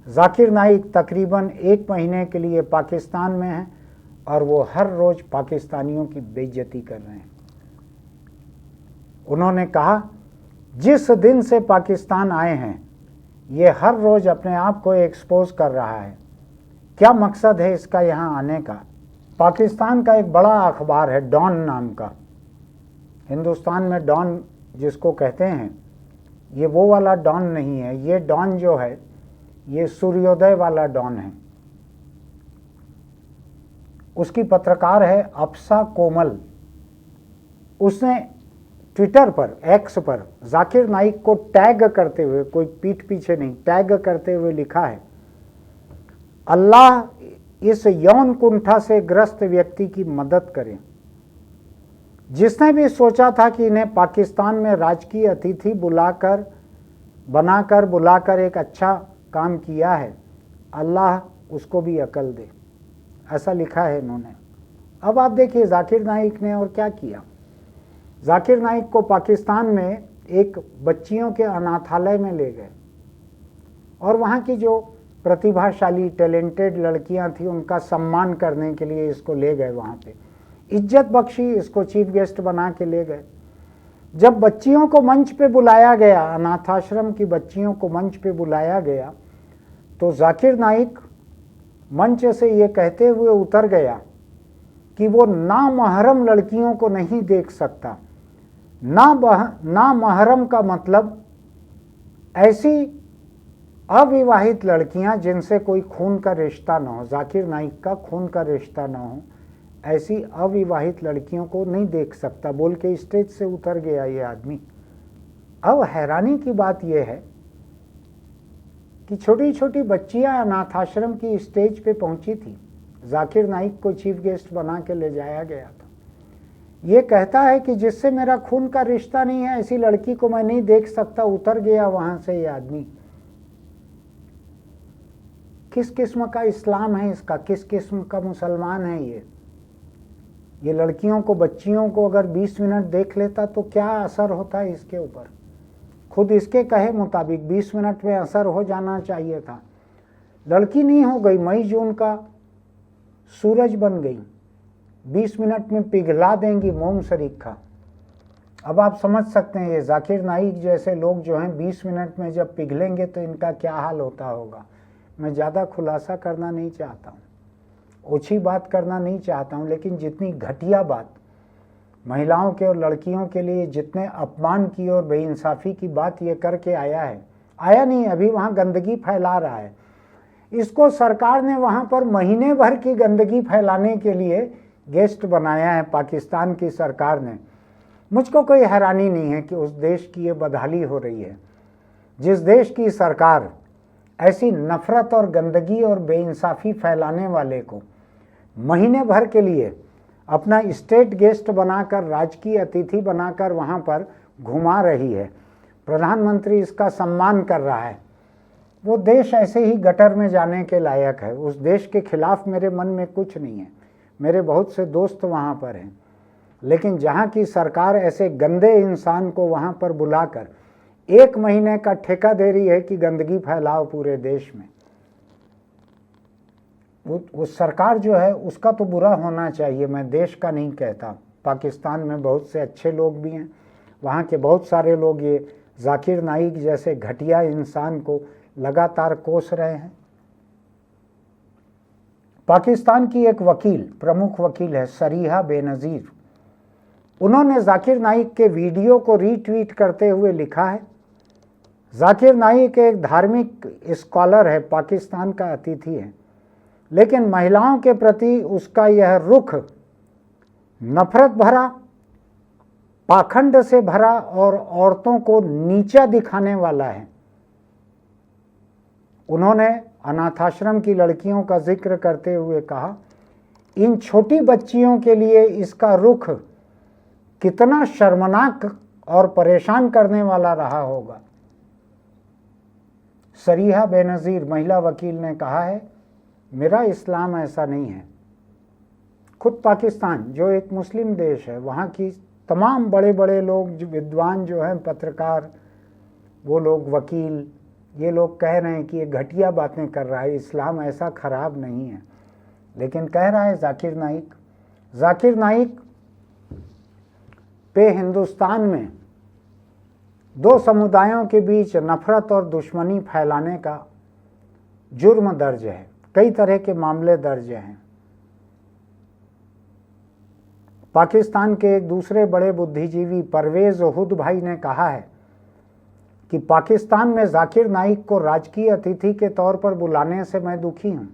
जाकिर नाइक तकरीबन 1 महीने के लिए पाकिस्तान में हैं और वो हर रोज़ पाकिस्तानियों की बेइज्जती कर रहे हैं। उन्होंने कहा, जिस दिन से पाकिस्तान आए हैं ये हर रोज़ अपने आप को एक्सपोज कर रहा है। क्या मकसद है इसका यहाँ आने का? पाकिस्तान का एक बड़ा अखबार है डॉन नाम का, हिंदुस्तान में डॉन जिसको कहते हैं, ये वो वाला डॉन नहीं है। ये डॉन जो है ये सूर्योदय वाला डॉन है। उसकी पत्रकार है अप्सा कोमल। उसने ट्विटर पर, एक्स पर जाकिर नाइक को टैग करते हुए, कोई पीठ पीछे नहीं, टैग करते हुए लिखा है, अल्लाह इस यौन कुंठा से ग्रस्त व्यक्ति की मदद करें। जिसने भी सोचा था कि इन्हें पाकिस्तान में राजकीय अतिथि बुलाकर एक अच्छा काम किया है, अल्लाह उसको भी अकल दे, ऐसा लिखा है इन्होंने। अब आप देखिए जाकिर नाइक ने और क्या किया। जाकिर नाइक को पाकिस्तान में एक बच्चियों के अनाथालय में ले गए और वहाँ की जो प्रतिभाशाली टैलेंटेड लड़कियां थी उनका सम्मान करने के लिए इसको ले गए। वहाँ पे इज्जत बख्शी, इसको चीफ गेस्ट बना के ले गए। जब बच्चियों को मंच पे बुलाया गया, अनाथाश्रम की बच्चियों को मंच पे बुलाया गया, तो जाकिर नाइक मंच से ये कहते हुए उतर गया कि वो नामहरम लड़कियों को नहीं देख सकता। नामहरम का मतलब ऐसी अविवाहित लड़कियां जिनसे कोई खून का रिश्ता ना हो, जाकिर नाइक का खून का रिश्ता ना हो, ऐसी अविवाहित लड़कियों को नहीं देख सकता बोल के स्टेज से उतर गया ये आदमी। अब हैरानी की बात यह है कि छोटी छोटी बच्चियां अनाथाश्रम की स्टेज पे पहुंची थी, जाकिर नाइक को चीफ गेस्ट बना के ले जाया गया था। ये कहता है कि जिससे मेरा खून का रिश्ता नहीं है ऐसी लड़की को मैं नहीं देख सकता, उतर गया वहां से ये आदमी। किस किस्म का इस्लाम है इसका, किस किस्म का मुसलमान है ये लड़कियों को, बच्चियों को अगर 20 मिनट देख लेता तो क्या असर होता है इसके ऊपर। खुद इसके कहे मुताबिक 20 मिनट में असर हो जाना चाहिए था। लड़की नहीं हो गई, मई जून का सूरज बन गई, 20 मिनट में पिघला देंगी मोम शरीखा। अब आप समझ सकते हैं ये जाकिर नाइक जैसे लोग जो हैं 20 मिनट में जब पिघलेंगे तो इनका क्या हाल होता होगा। मैं ज़्यादा खुलासा करना नहीं चाहता हूँ, ओछी बात करना नहीं चाहता हूँ, लेकिन जितनी घटिया बात महिलाओं के और लड़कियों के लिए जितने अपमान की और बेइंसाफ़ी की बात ये करके आया नहीं, अभी वहाँ गंदगी फैला रहा है। इसको सरकार ने वहाँ पर महीने भर की गंदगी फैलाने के लिए गेस्ट बनाया है, पाकिस्तान की सरकार ने। मुझको कोई हैरानी नहीं है कि उस देश की ये बदहाली हो रही है। जिस देश की सरकार ऐसी नफरत और गंदगी और बेइंसाफ़ी फैलाने वाले को महीने भर के लिए अपना स्टेट गेस्ट बनाकर, राजकीय अतिथि बनाकर वहाँ पर घुमा रही है, प्रधानमंत्री इसका सम्मान कर रहा है, वो देश ऐसे ही गटर में जाने के लायक है। उस देश के खिलाफ मेरे मन में कुछ नहीं है, मेरे बहुत से दोस्त वहाँ पर हैं, लेकिन जहाँ की सरकार ऐसे गंदे इंसान को वहाँ पर बुलाकर 1 महीने का ठेका दे रही है कि गंदगी फैलाओ पूरे देश में, वो सरकार जो है उसका तो बुरा होना चाहिए। मैं देश का नहीं कहता, पाकिस्तान में बहुत से अच्छे लोग भी हैं, वहाँ के बहुत सारे लोग ये जाकिर नाइक जैसे घटिया इंसान को लगातार कोस रहे हैं। पाकिस्तान की एक वकील, प्रमुख वकील है सरीहा बेनज़ीर, उन्होंने जाकिर नाइक के वीडियो को रीट्वीट करते हुए लिखा है, जाकिर नाइक एक धार्मिक स्कॉलर है, पाकिस्तान का अतिथि है, लेकिन महिलाओं के प्रति उसका यह रुख नफरत भरा, पाखंड से भरा और औरतों को नीचा दिखाने वाला है। उन्होंने अनाथाश्रम की लड़कियों का जिक्र करते हुए कहा, इन छोटी बच्चियों के लिए इसका रुख कितना शर्मनाक और परेशान करने वाला रहा होगा। सरीहा बेनज़ीर महिला वकील ने कहा है, मेरा इस्लाम ऐसा नहीं है। खुद पाकिस्तान जो एक मुस्लिम देश है, वहाँ की तमाम बड़े बड़े लोग, जो विद्वान जो हैं, पत्रकार, वो लोग, वकील, ये लोग कह रहे हैं कि ये घटिया बातें कर रहा है, इस्लाम ऐसा ख़राब नहीं है। लेकिन कह रहा है जाकिर नाइक पे हिंदुस्तान में 2 समुदायों के बीच नफरत और दुश्मनी फैलाने का जुर्म दर्ज है, कई तरह के मामले दर्ज हैं। पाकिस्तान के एक दूसरे बड़े बुद्धिजीवी परवेज़ हुद भाई ने कहा है कि पाकिस्तान में जाकिर नाइक को राजकीय अतिथि के तौर पर बुलाने से मैं दुखी हूं,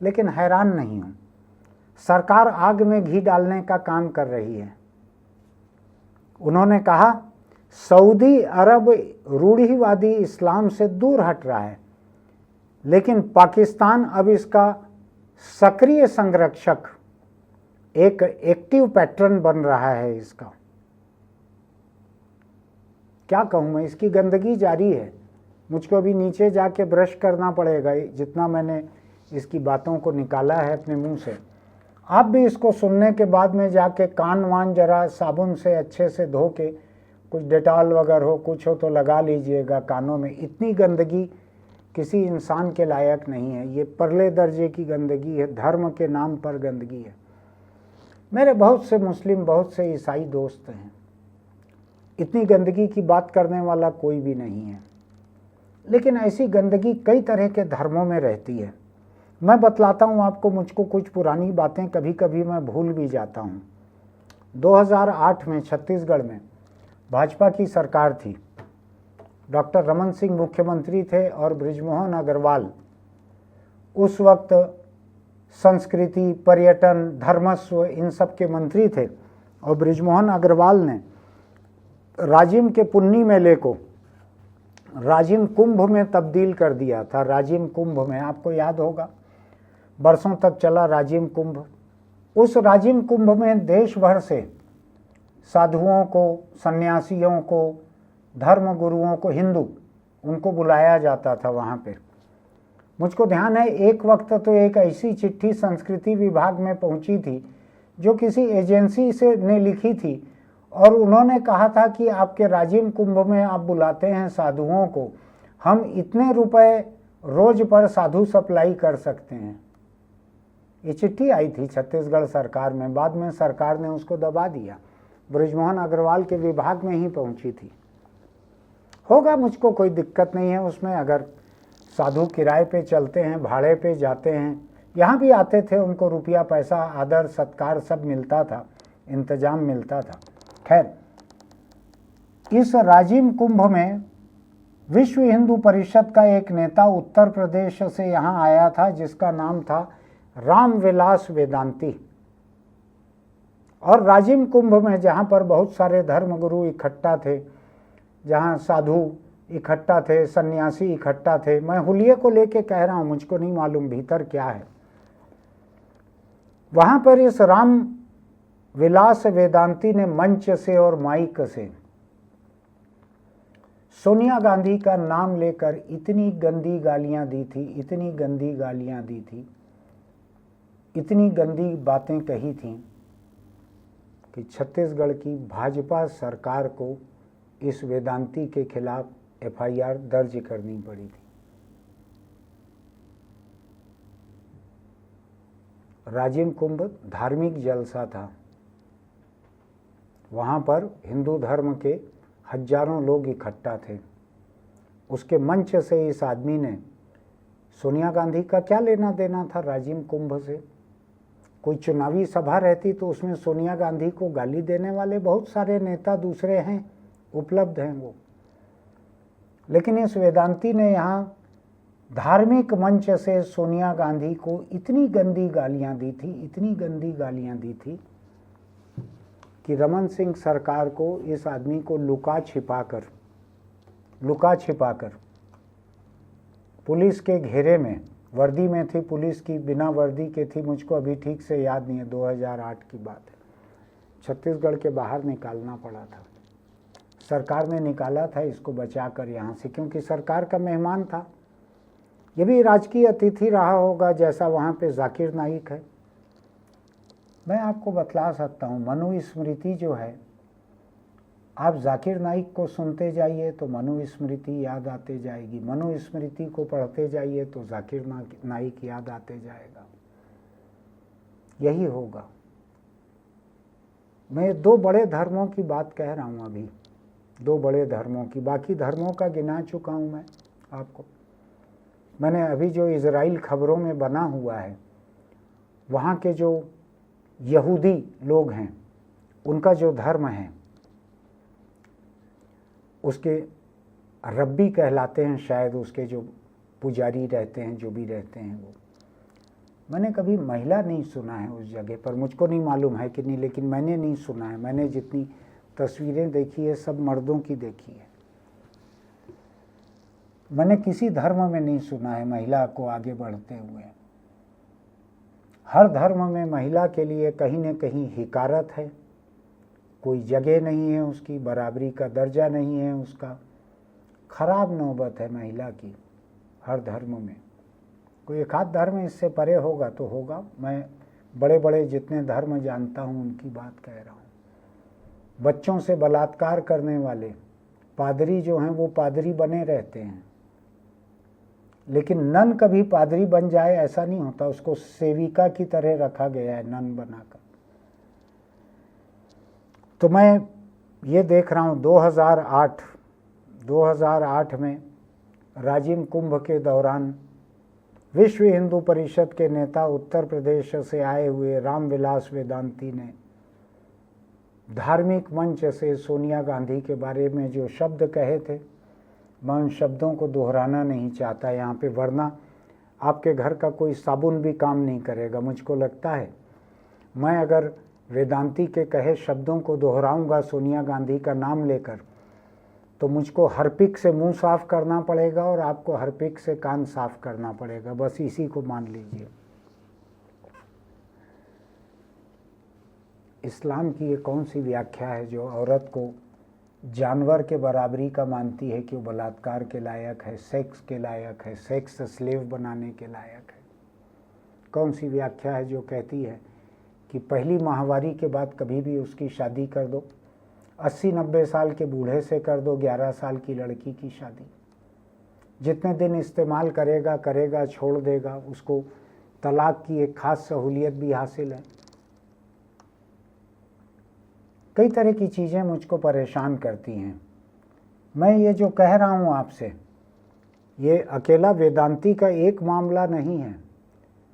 लेकिन हैरान नहीं हूं। सरकार आग में घी डालने का काम कर रही है। उन्होंने कहा, सऊदी अरब रूढ़िवादी इस्लाम से दूर हट रहा है, लेकिन पाकिस्तान अब इसका सक्रिय संरक्षक, एक एक्टिव पैटर्न बन रहा है इसका। क्या कहूँ मैं, इसकी गंदगी जारी है। मुझको अभी नीचे जाके ब्रश करना पड़ेगा जितना मैंने इसकी बातों को निकाला है अपने मुंह से। आप भी इसको सुनने के बाद में जाके कान वान जरा साबुन से अच्छे से धो के, कुछ डेटॉल वगैरह हो, कुछ हो तो लगा लीजिएगा कानों में। इतनी गंदगी किसी इंसान के लायक नहीं है। ये परले दर्जे की गंदगी है, धर्म के नाम पर गंदगी है। मेरे बहुत से मुस्लिम, बहुत से ईसाई दोस्त हैं, इतनी गंदगी की बात करने वाला कोई भी नहीं है, लेकिन ऐसी गंदगी कई तरह के धर्मों में रहती है। मैं बतलाता हूँ आपको, मुझको कुछ पुरानी बातें कभी कभी मैं भूल भी जाता हूँ। 2008 में छत्तीसगढ़ में भाजपा की सरकार थी। डॉक्टर रमन सिंह मुख्यमंत्री थे और बृजमोहन अग्रवाल उस वक्त संस्कृति, पर्यटन, धर्मस्व इन सब के मंत्री थे। और बृजमोहन अग्रवाल ने राजिम के पुन्नी मेले को राजिम कुंभ में तब्दील कर दिया था। राजिम कुंभ में, आपको याद होगा, बरसों तक चला राजिम कुंभ। उस राजिम कुंभ में देश भर से साधुओं को, सन्यासियों को, धर्म गुरुओं को, हिंदू, उनको बुलाया जाता था वहाँ पे। मुझको ध्यान है एक वक्त तो एक ऐसी चिट्ठी संस्कृति विभाग में पहुँची थी जो किसी एजेंसी से ने लिखी थी, और उन्होंने कहा था कि आपके राजिम कुंभ में आप बुलाते हैं साधुओं को, हम इतने रुपए रोज पर साधु सप्लाई कर सकते हैं। ये चिट्ठी आई थी छत्तीसगढ़ सरकार में। बाद में सरकार ने उसको दबा दिया। बृजमोहन अग्रवाल के विभाग में ही पहुंची थी। होगा, मुझको कोई दिक्कत नहीं है उसमें। अगर साधु किराए पे चलते हैं, भाड़े पे जाते हैं, यहाँ भी आते थे, उनको रुपया पैसा, आदर सत्कार सब मिलता था, इंतजाम मिलता था। खैर, इस राजिम कुंभ में विश्व हिंदू परिषद का एक नेता उत्तर प्रदेश से यहाँ आया था, जिसका नाम था रामविलास वेदांती। और राजिम कुंभ में जहाँ पर बहुत सारे धर्मगुरु इकट्ठा थे, जहाँ साधु इकट्ठा थे, सन्यासी इकट्ठा थे, मैं हुलिये को लेके कह रहा हूँ, मुझको नहीं मालूम भीतर क्या है। वहाँ पर इस राम विलास वेदांती ने मंच से और माइक से सोनिया गांधी का नाम लेकर इतनी गंदी गालियां दी थी, इतनी गंदी गालियां दी थी, इतनी गंदी बातें कही थी कि छत्तीसगढ़ की भाजपा सरकार को इस वेदांती के खिलाफ एफआईआर दर्ज करनी पड़ी थी। राजिम कुंभ धार्मिक जलसा था। वहाँ पर हिंदू धर्म के हजारों लोग इकट्ठा थे। उसके मंच से इस आदमी ने, सोनिया गांधी का क्या लेना देना था राजिम कुंभ से? कोई चुनावी सभा रहती तो उसमें सोनिया गांधी को गाली देने वाले बहुत सारे नेता दूसरे हैं, उपलब्ध हैं वो। लेकिन इस वेदांती ने यहाँ धार्मिक मंच से सोनिया गांधी को इतनी गंदी गालियाँ दी थी, इतनी गंदी गालियाँ दी थी कि रमन सिंह सरकार को इस आदमी को लुका छिपाकर पुलिस के घेरे में, वर्दी में थी पुलिस की, बिना वर्दी के थी, मुझको अभी ठीक से याद नहीं है, 2008 की बात है, छत्तीसगढ़ के बाहर निकालना पड़ा था। सरकार ने निकाला था इसको बचाकर यहाँ से, क्योंकि सरकार का मेहमान था। ये भी राजकीय अतिथि रहा होगा, जैसा वहाँ पे जाकिर नाइक है। मैं आपको बतला सकता हूँ, मनुस्मृति जो है, आप जाकिर नाइक को सुनते जाइए तो मनुस्मृति याद आते जाएगी, मनुस्मृति को पढ़ते जाइए तो जाकिर नाइक याद आते जाएगा। यही होगा। मैं दो बड़े धर्मों की बात कह रहा हूँ अभी, दो बड़े धर्मों की, बाकी धर्मों का गिना चुका हूँ मैं आपको। मैंने अभी जो इजराइल खबरों में बना हुआ है, वहाँ के जो यहूदी लोग हैं, उनका जो धर्म है उसके रब्बी कहलाते हैं शायद, उसके जो पुजारी रहते हैं, जो भी रहते हैं वो। मैंने कभी महिला नहीं सुना है उस जगह पर, मुझको नहीं मालूम है कि नहीं, लेकिन मैंने नहीं सुना है। मैंने जितनी तस्वीरें देखी है सब मर्दों की देखी है। मैंने किसी धर्म में नहीं सुना है महिला को आगे बढ़ते हुए। हर धर्म में महिला के लिए कहीं न कहीं हिकारत है, कोई जगह नहीं है उसकी, बराबरी का दर्जा नहीं है उसका, खराब नौबत है महिला की हर धर्म में। कोई एक आध धर्म इससे परे होगा तो होगा, मैं बड़े बड़े जितने धर्म जानता हूँ उनकी बात कह रहा हूँ। बच्चों से बलात्कार करने वाले पादरी जो हैं वो पादरी बने रहते हैं, लेकिन नन कभी पादरी बन जाए ऐसा नहीं होता, उसको सेविका की तरह रखा गया है नन बनाकर। तो मैं ये देख रहा हूँ 2008 में राजिम कुंभ के दौरान विश्व हिंदू परिषद के नेता उत्तर प्रदेश से आए हुए रामविलास वेदांती ने धार्मिक मंच से सोनिया गांधी के बारे में जो शब्द कहे थे, मैं उन शब्दों को दोहराना नहीं चाहता यहाँ पे, वरना आपके घर का कोई साबुन भी काम नहीं करेगा। मुझको लगता है मैं अगर वेदांती के कहे शब्दों को दोहराऊंगा सोनिया गांधी का नाम लेकर, तो मुझको हरपिक से मुंह साफ करना पड़ेगा और आपको हरपिक से कान साफ करना पड़ेगा, बस इसी को मान लीजिए। इस्लाम की ये कौन सी व्याख्या है जो औरत को जानवर के बराबरी का मानती है कि वो बलात्कार के लायक है, सेक्स के लायक है, सेक्स स्लेव बनाने के लायक है? कौन सी व्याख्या है जो कहती है कि पहली माहवारी के बाद कभी भी उसकी शादी कर दो, 80-90 साल के बूढ़े से कर दो 11 साल की लड़की की शादी, जितने दिन इस्तेमाल करेगा छोड़ देगा, उसको तलाक की एक खास सहूलियत भी हासिल है। कई तरह की चीज़ें मुझको परेशान करती हैं। मैं ये जो कह रहा हूँ आपसे, ये अकेला वेदांती का एक मामला नहीं है।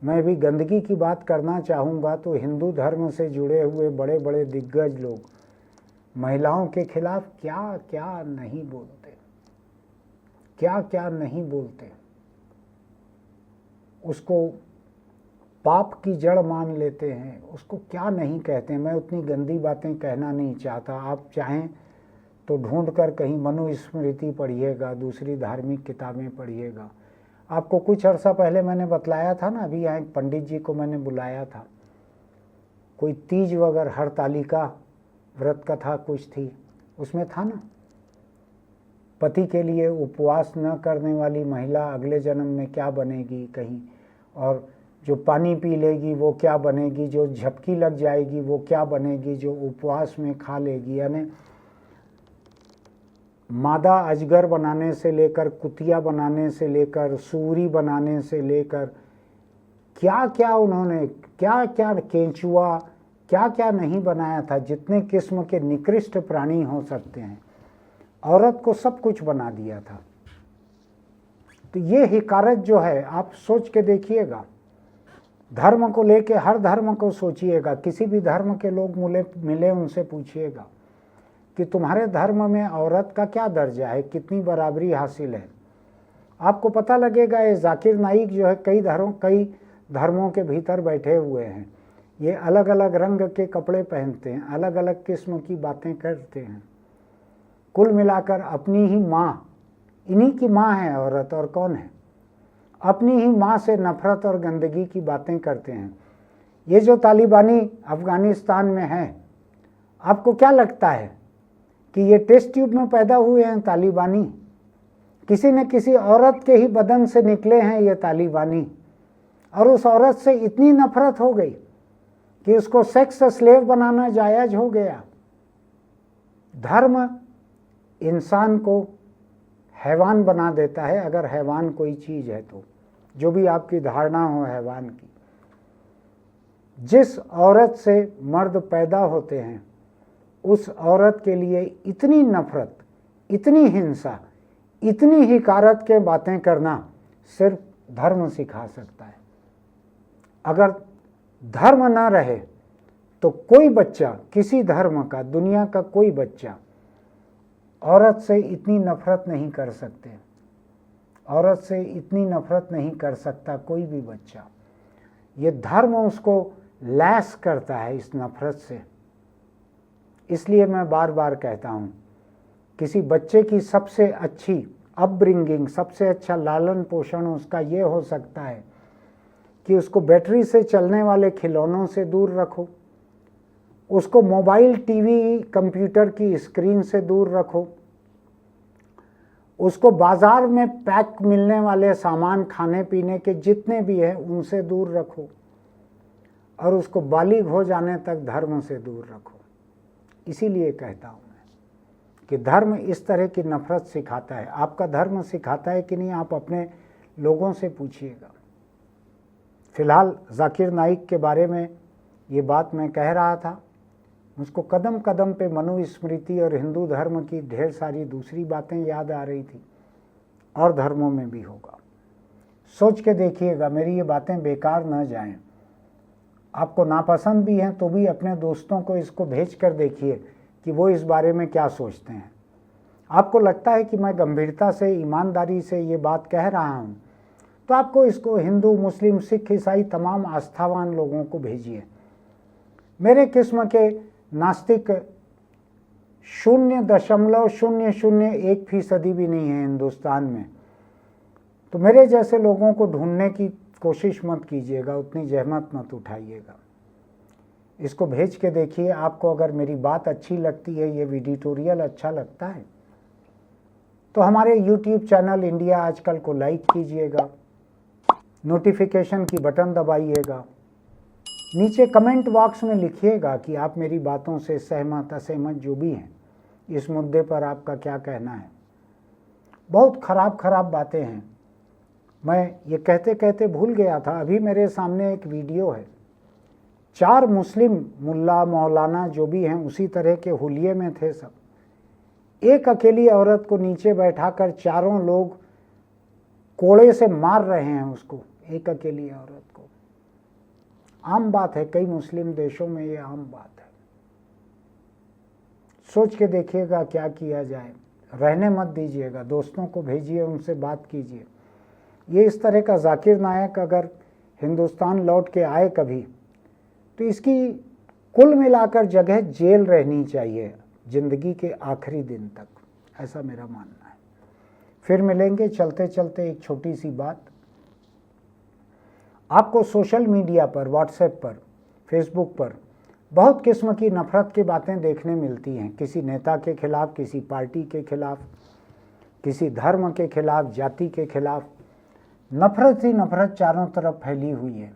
मैं भी गंदगी की बात करना चाहूँगा तो हिंदू धर्म से जुड़े हुए बड़े बड़े दिग्गज लोग महिलाओं के खिलाफ क्या क्या नहीं बोलते, क्या क्या नहीं बोलते, उसको पाप की जड़ मान लेते हैं, उसको क्या नहीं कहते हैं। मैं उतनी गंदी बातें कहना नहीं चाहता। आप चाहें तो ढूंढ कर कहीं मनुस्मृति पढ़िएगा, दूसरी धार्मिक किताबें पढ़िएगा। आपको कुछ अर्सा पहले मैंने बतलाया था ना, अभी यहाँ एक पंडित जी को मैंने बुलाया था, कोई तीज वगैरह हरतालिका व्रत कथा कुछ थी, उसमें था ना, पति के लिए उपवास न करने वाली महिला अगले जन्म में क्या बनेगी कहीं, और जो पानी पी लेगी वो क्या बनेगी, जो झपकी लग जाएगी वो क्या बनेगी, जो उपवास में खा लेगी। यानी मादा अजगर बनाने से लेकर, कुतिया बनाने से लेकर, सूरी बनाने से लेकर, क्या क्या उन्होंने, क्या क्या केंचुआ, क्या क्या नहीं बनाया था। जितने किस्म के निकृष्ट प्राणी हो सकते हैं, औरत को सब कुछ बना दिया था। तो ये हिकारत जो है, आप सोच के देखिएगा, धर्म को लेके हर धर्म को सोचिएगा। किसी भी धर्म के लोग मिले उनसे पूछिएगा कि तुम्हारे धर्म में औरत का क्या दर्जा है, कितनी बराबरी हासिल है। आपको पता लगेगा ये जाकिर नाइक जो है कई धर्मों के भीतर बैठे हुए हैं, ये अलग अलग रंग के कपड़े पहनते हैं, अलग अलग किस्म की बातें करते हैं। कुल मिलाकर अपनी ही माँ, इन्हीं की माँ है औरत, और कौन है, अपनी ही माँ से नफरत और गंदगी की बातें करते हैं। ये जो तालिबानी अफगानिस्तान में हैं, आपको क्या लगता है कि ये टेस्ट ट्यूब में पैदा हुए हैं तालिबानी? किसी न किसी औरत के ही बदन से निकले हैं ये तालिबानी, और उस औरत से इतनी नफरत हो गई कि उसको सेक्स स्लेव बनाना जायज़ हो गया। धर्म इंसान को हैवान बना देता है, अगर हैवान कोई चीज़ है तो, जो भी आपकी धारणा हो हैवान की। जिस औरत से मर्द पैदा होते हैं, उस औरत के लिए इतनी नफरत, इतनी हिंसा, इतनी हिकारत के बातें करना सिर्फ धर्म सिखा सकता है। अगर धर्म ना रहे तो कोई बच्चा किसी धर्म का, दुनिया का कोई बच्चा औरत से इतनी नफरत नहीं कर सकते, औरत से इतनी नफरत नहीं कर सकता कोई भी बच्चा। ये धर्म उसको लैस करता है इस नफरत से। इसलिए मैं बार बार कहता हूँ, किसी बच्चे की सबसे अच्छी अपब्रिंगिंग, सबसे अच्छा लालन पोषण उसका ये हो सकता है कि उसको बैटरी से चलने वाले खिलौनों से दूर रखो, उसको मोबाइल, टीवी, कंप्यूटर की स्क्रीन से दूर रखो, उसको बाजार में पैक मिलने वाले सामान, खाने पीने के जितने भी हैं उनसे दूर रखो, और उसको बालिग हो जाने तक धर्म से दूर रखो। इसीलिए कहता हूँ मैं कि धर्म इस तरह की नफरत सिखाता है। आपका धर्म सिखाता है कि नहीं, आप अपने लोगों से पूछिएगा। फिलहाल जाकिर नाइक के बारे में ये बात मैं कह रहा था, मुझको कदम कदम पे मनुस्मृति और हिंदू धर्म की ढेर सारी दूसरी बातें याद आ रही थी, और धर्मों में भी होगा। सोच के देखिएगा, मेरी ये बातें बेकार न जाएं। आपको नापसंद भी हैं तो भी अपने दोस्तों को इसको भेज कर देखिए कि वो इस बारे में क्या सोचते हैं। आपको लगता है कि मैं गंभीरता से, ईमानदारी से ये बात कह रहा हूँ, तो आपको इसको हिंदू, मुस्लिम, सिख, ईसाई तमाम आस्थावान लोगों को भेजिए। मेरे किस्म के नास्तिक 0.001% भी नहीं है हिंदुस्तान में, तो मेरे जैसे लोगों को ढूंढने की कोशिश मत कीजिएगा, उतनी जहमत मत उठाइएगा। इसको भेज के देखिए। आपको अगर मेरी बात अच्छी लगती है, ये एडिटोरियल अच्छा लगता है, तो हमारे YouTube चैनल इंडिया आजकल को लाइक कीजिएगा, नोटिफिकेशन की बटन दबाइएगा, नीचे कमेंट बॉक्स में लिखिएगा कि आप मेरी बातों से सहमत, असहमत जो भी हैं, इस मुद्दे पर आपका क्या कहना है। बहुत खराब बातें हैं। मैं ये कहते कहते भूल गया था, अभी मेरे सामने एक वीडियो है, 4 मुस्लिम मुल्ला, मौलाना जो भी हैं उसी तरह के हुलिये में थे सब। एक अकेली औरत को नीचे बैठाकर चारों लोग कोड़े से मार रहे हैं उसको, एक अकेली औरत को। आम बात है, कई मुस्लिम देशों में ये आम बात है। सोच के देखिएगा क्या किया जाए। रहने मत दीजिएगा, दोस्तों को भेजिए, उनसे बात कीजिए। ये इस तरह का जाकिर नायक अगर हिंदुस्तान लौट के आए कभी, तो इसकी कुल मिलाकर जगह जेल रहनी चाहिए जिंदगी के आखिरी दिन तक, ऐसा मेरा मानना है। फिर मिलेंगे। चलते चलते एक छोटी सी बात, आपको सोशल मीडिया पर, व्हाट्सएप पर, फेसबुक पर बहुत किस्म की नफरत की बातें देखने मिलती हैं, किसी नेता के खिलाफ, किसी पार्टी के खिलाफ, किसी धर्म के खिलाफ, जाति के खिलाफ। नफरत ही नफरत चारों तरफ फैली हुई है।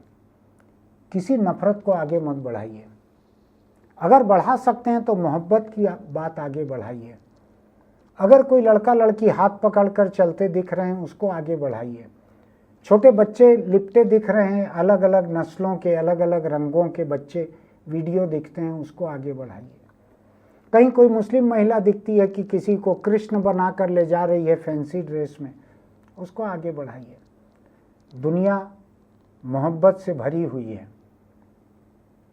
किसी नफरत को आगे मत बढ़ाइए। अगर बढ़ा सकते हैं तो मोहब्बत की बात आगे बढ़ाइए। अगर कोई लड़का लड़की हाथ पकड़कर चलते दिख रहे हैं, उसको आगे बढ़ाइए। छोटे बच्चे लिपटे दिख रहे हैं, अलग अलग नस्लों के, अलग अलग रंगों के बच्चे वीडियो दिखते हैं, उसको आगे बढ़ाइए। कहीं कोई मुस्लिम महिला दिखती है कि किसी को कृष्ण बनाकर ले जा रही है फैंसी ड्रेस में, उसको आगे बढ़ाइए। दुनिया मोहब्बत से भरी हुई है,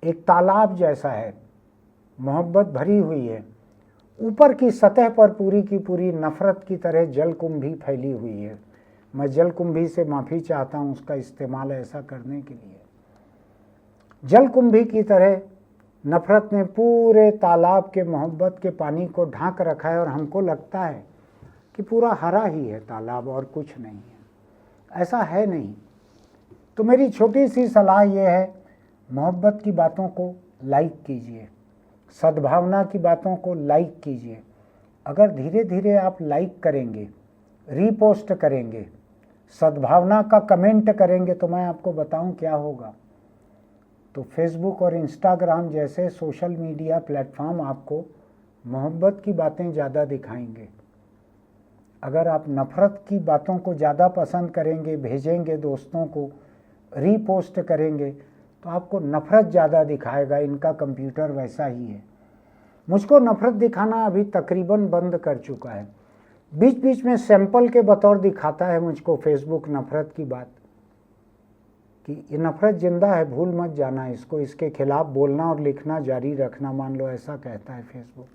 एक तालाब जैसा है, मोहब्बत भरी हुई है। ऊपर की सतह पर पूरी की पूरी नफरत की तरह जलकुंभी फैली हुई है। मैं जलकुंभी से माफ़ी चाहता हूँ उसका इस्तेमाल ऐसा करने के लिए। जलकुंभी की तरह नफरत ने पूरे तालाब के, मोहब्बत के पानी को ढांक रखा है, और हमको लगता है कि पूरा हरा ही है तालाब और कुछ नहीं है। ऐसा है नहीं। तो मेरी छोटी सी सलाह ये है, मोहब्बत की बातों को लाइक कीजिए, सद्भावना की बातों को लाइक कीजिए। अगर धीरे धीरे आप लाइक करेंगे, रीपोस्ट करेंगे, सद्भावना का कमेंट करेंगे, तो मैं आपको बताऊं क्या होगा। तो फेसबुक और इंस्टाग्राम जैसे सोशल मीडिया प्लेटफॉर्म आपको मोहब्बत की बातें ज़्यादा दिखाएंगे। अगर आप नफ़रत की बातों को ज़्यादा पसंद करेंगे, भेजेंगे दोस्तों को, रीपोस्ट करेंगे, तो आपको नफ़रत ज़्यादा दिखाएगा। इनका कंप्यूटर वैसा ही है। मुझको नफ़रत दिखाना अभी तकरीबन बंद कर चुका है। बीच बीच में सैंपल के बतौर दिखाता है मुझको फेसबुक नफ़रत की बात, कि ये नफ़रत जिंदा है, भूल मत जाना इसको, इसके खिलाफ बोलना और लिखना जारी रखना, मान लो ऐसा कहता है फेसबुक।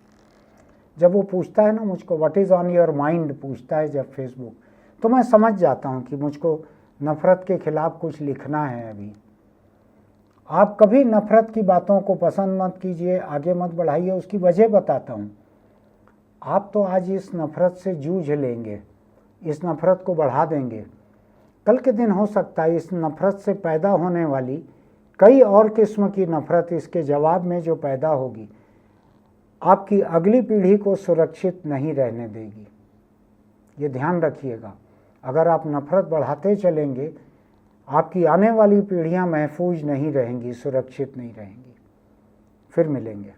जब वो पूछता है ना मुझको what is on your mind, पूछता है जब फेसबुक, तो मैं समझ जाता हूँ कि मुझको नफ़रत के खिलाफ कुछ लिखना है अभी। आप कभी नफ़रत की बातों को पसंद मत कीजिए, आगे मत बढ़ाइए। उसकी वजह बताता हूँ। आप तो आज इस नफ़रत से जूझ लेंगे, इस नफ़रत को बढ़ा देंगे, कल के दिन हो सकता है इस नफ़रत से पैदा होने वाली कई और किस्म की नफ़रत इसके जवाब में जो पैदा होगी, आपकी अगली पीढ़ी को सुरक्षित नहीं रहने देगी। ये ध्यान रखिएगा। अगर आप नफ़रत बढ़ाते चलेंगे, आपकी आने वाली पीढ़ियां महफूज नहीं रहेंगी, सुरक्षित नहीं रहेंगी। फिर मिलेंगे।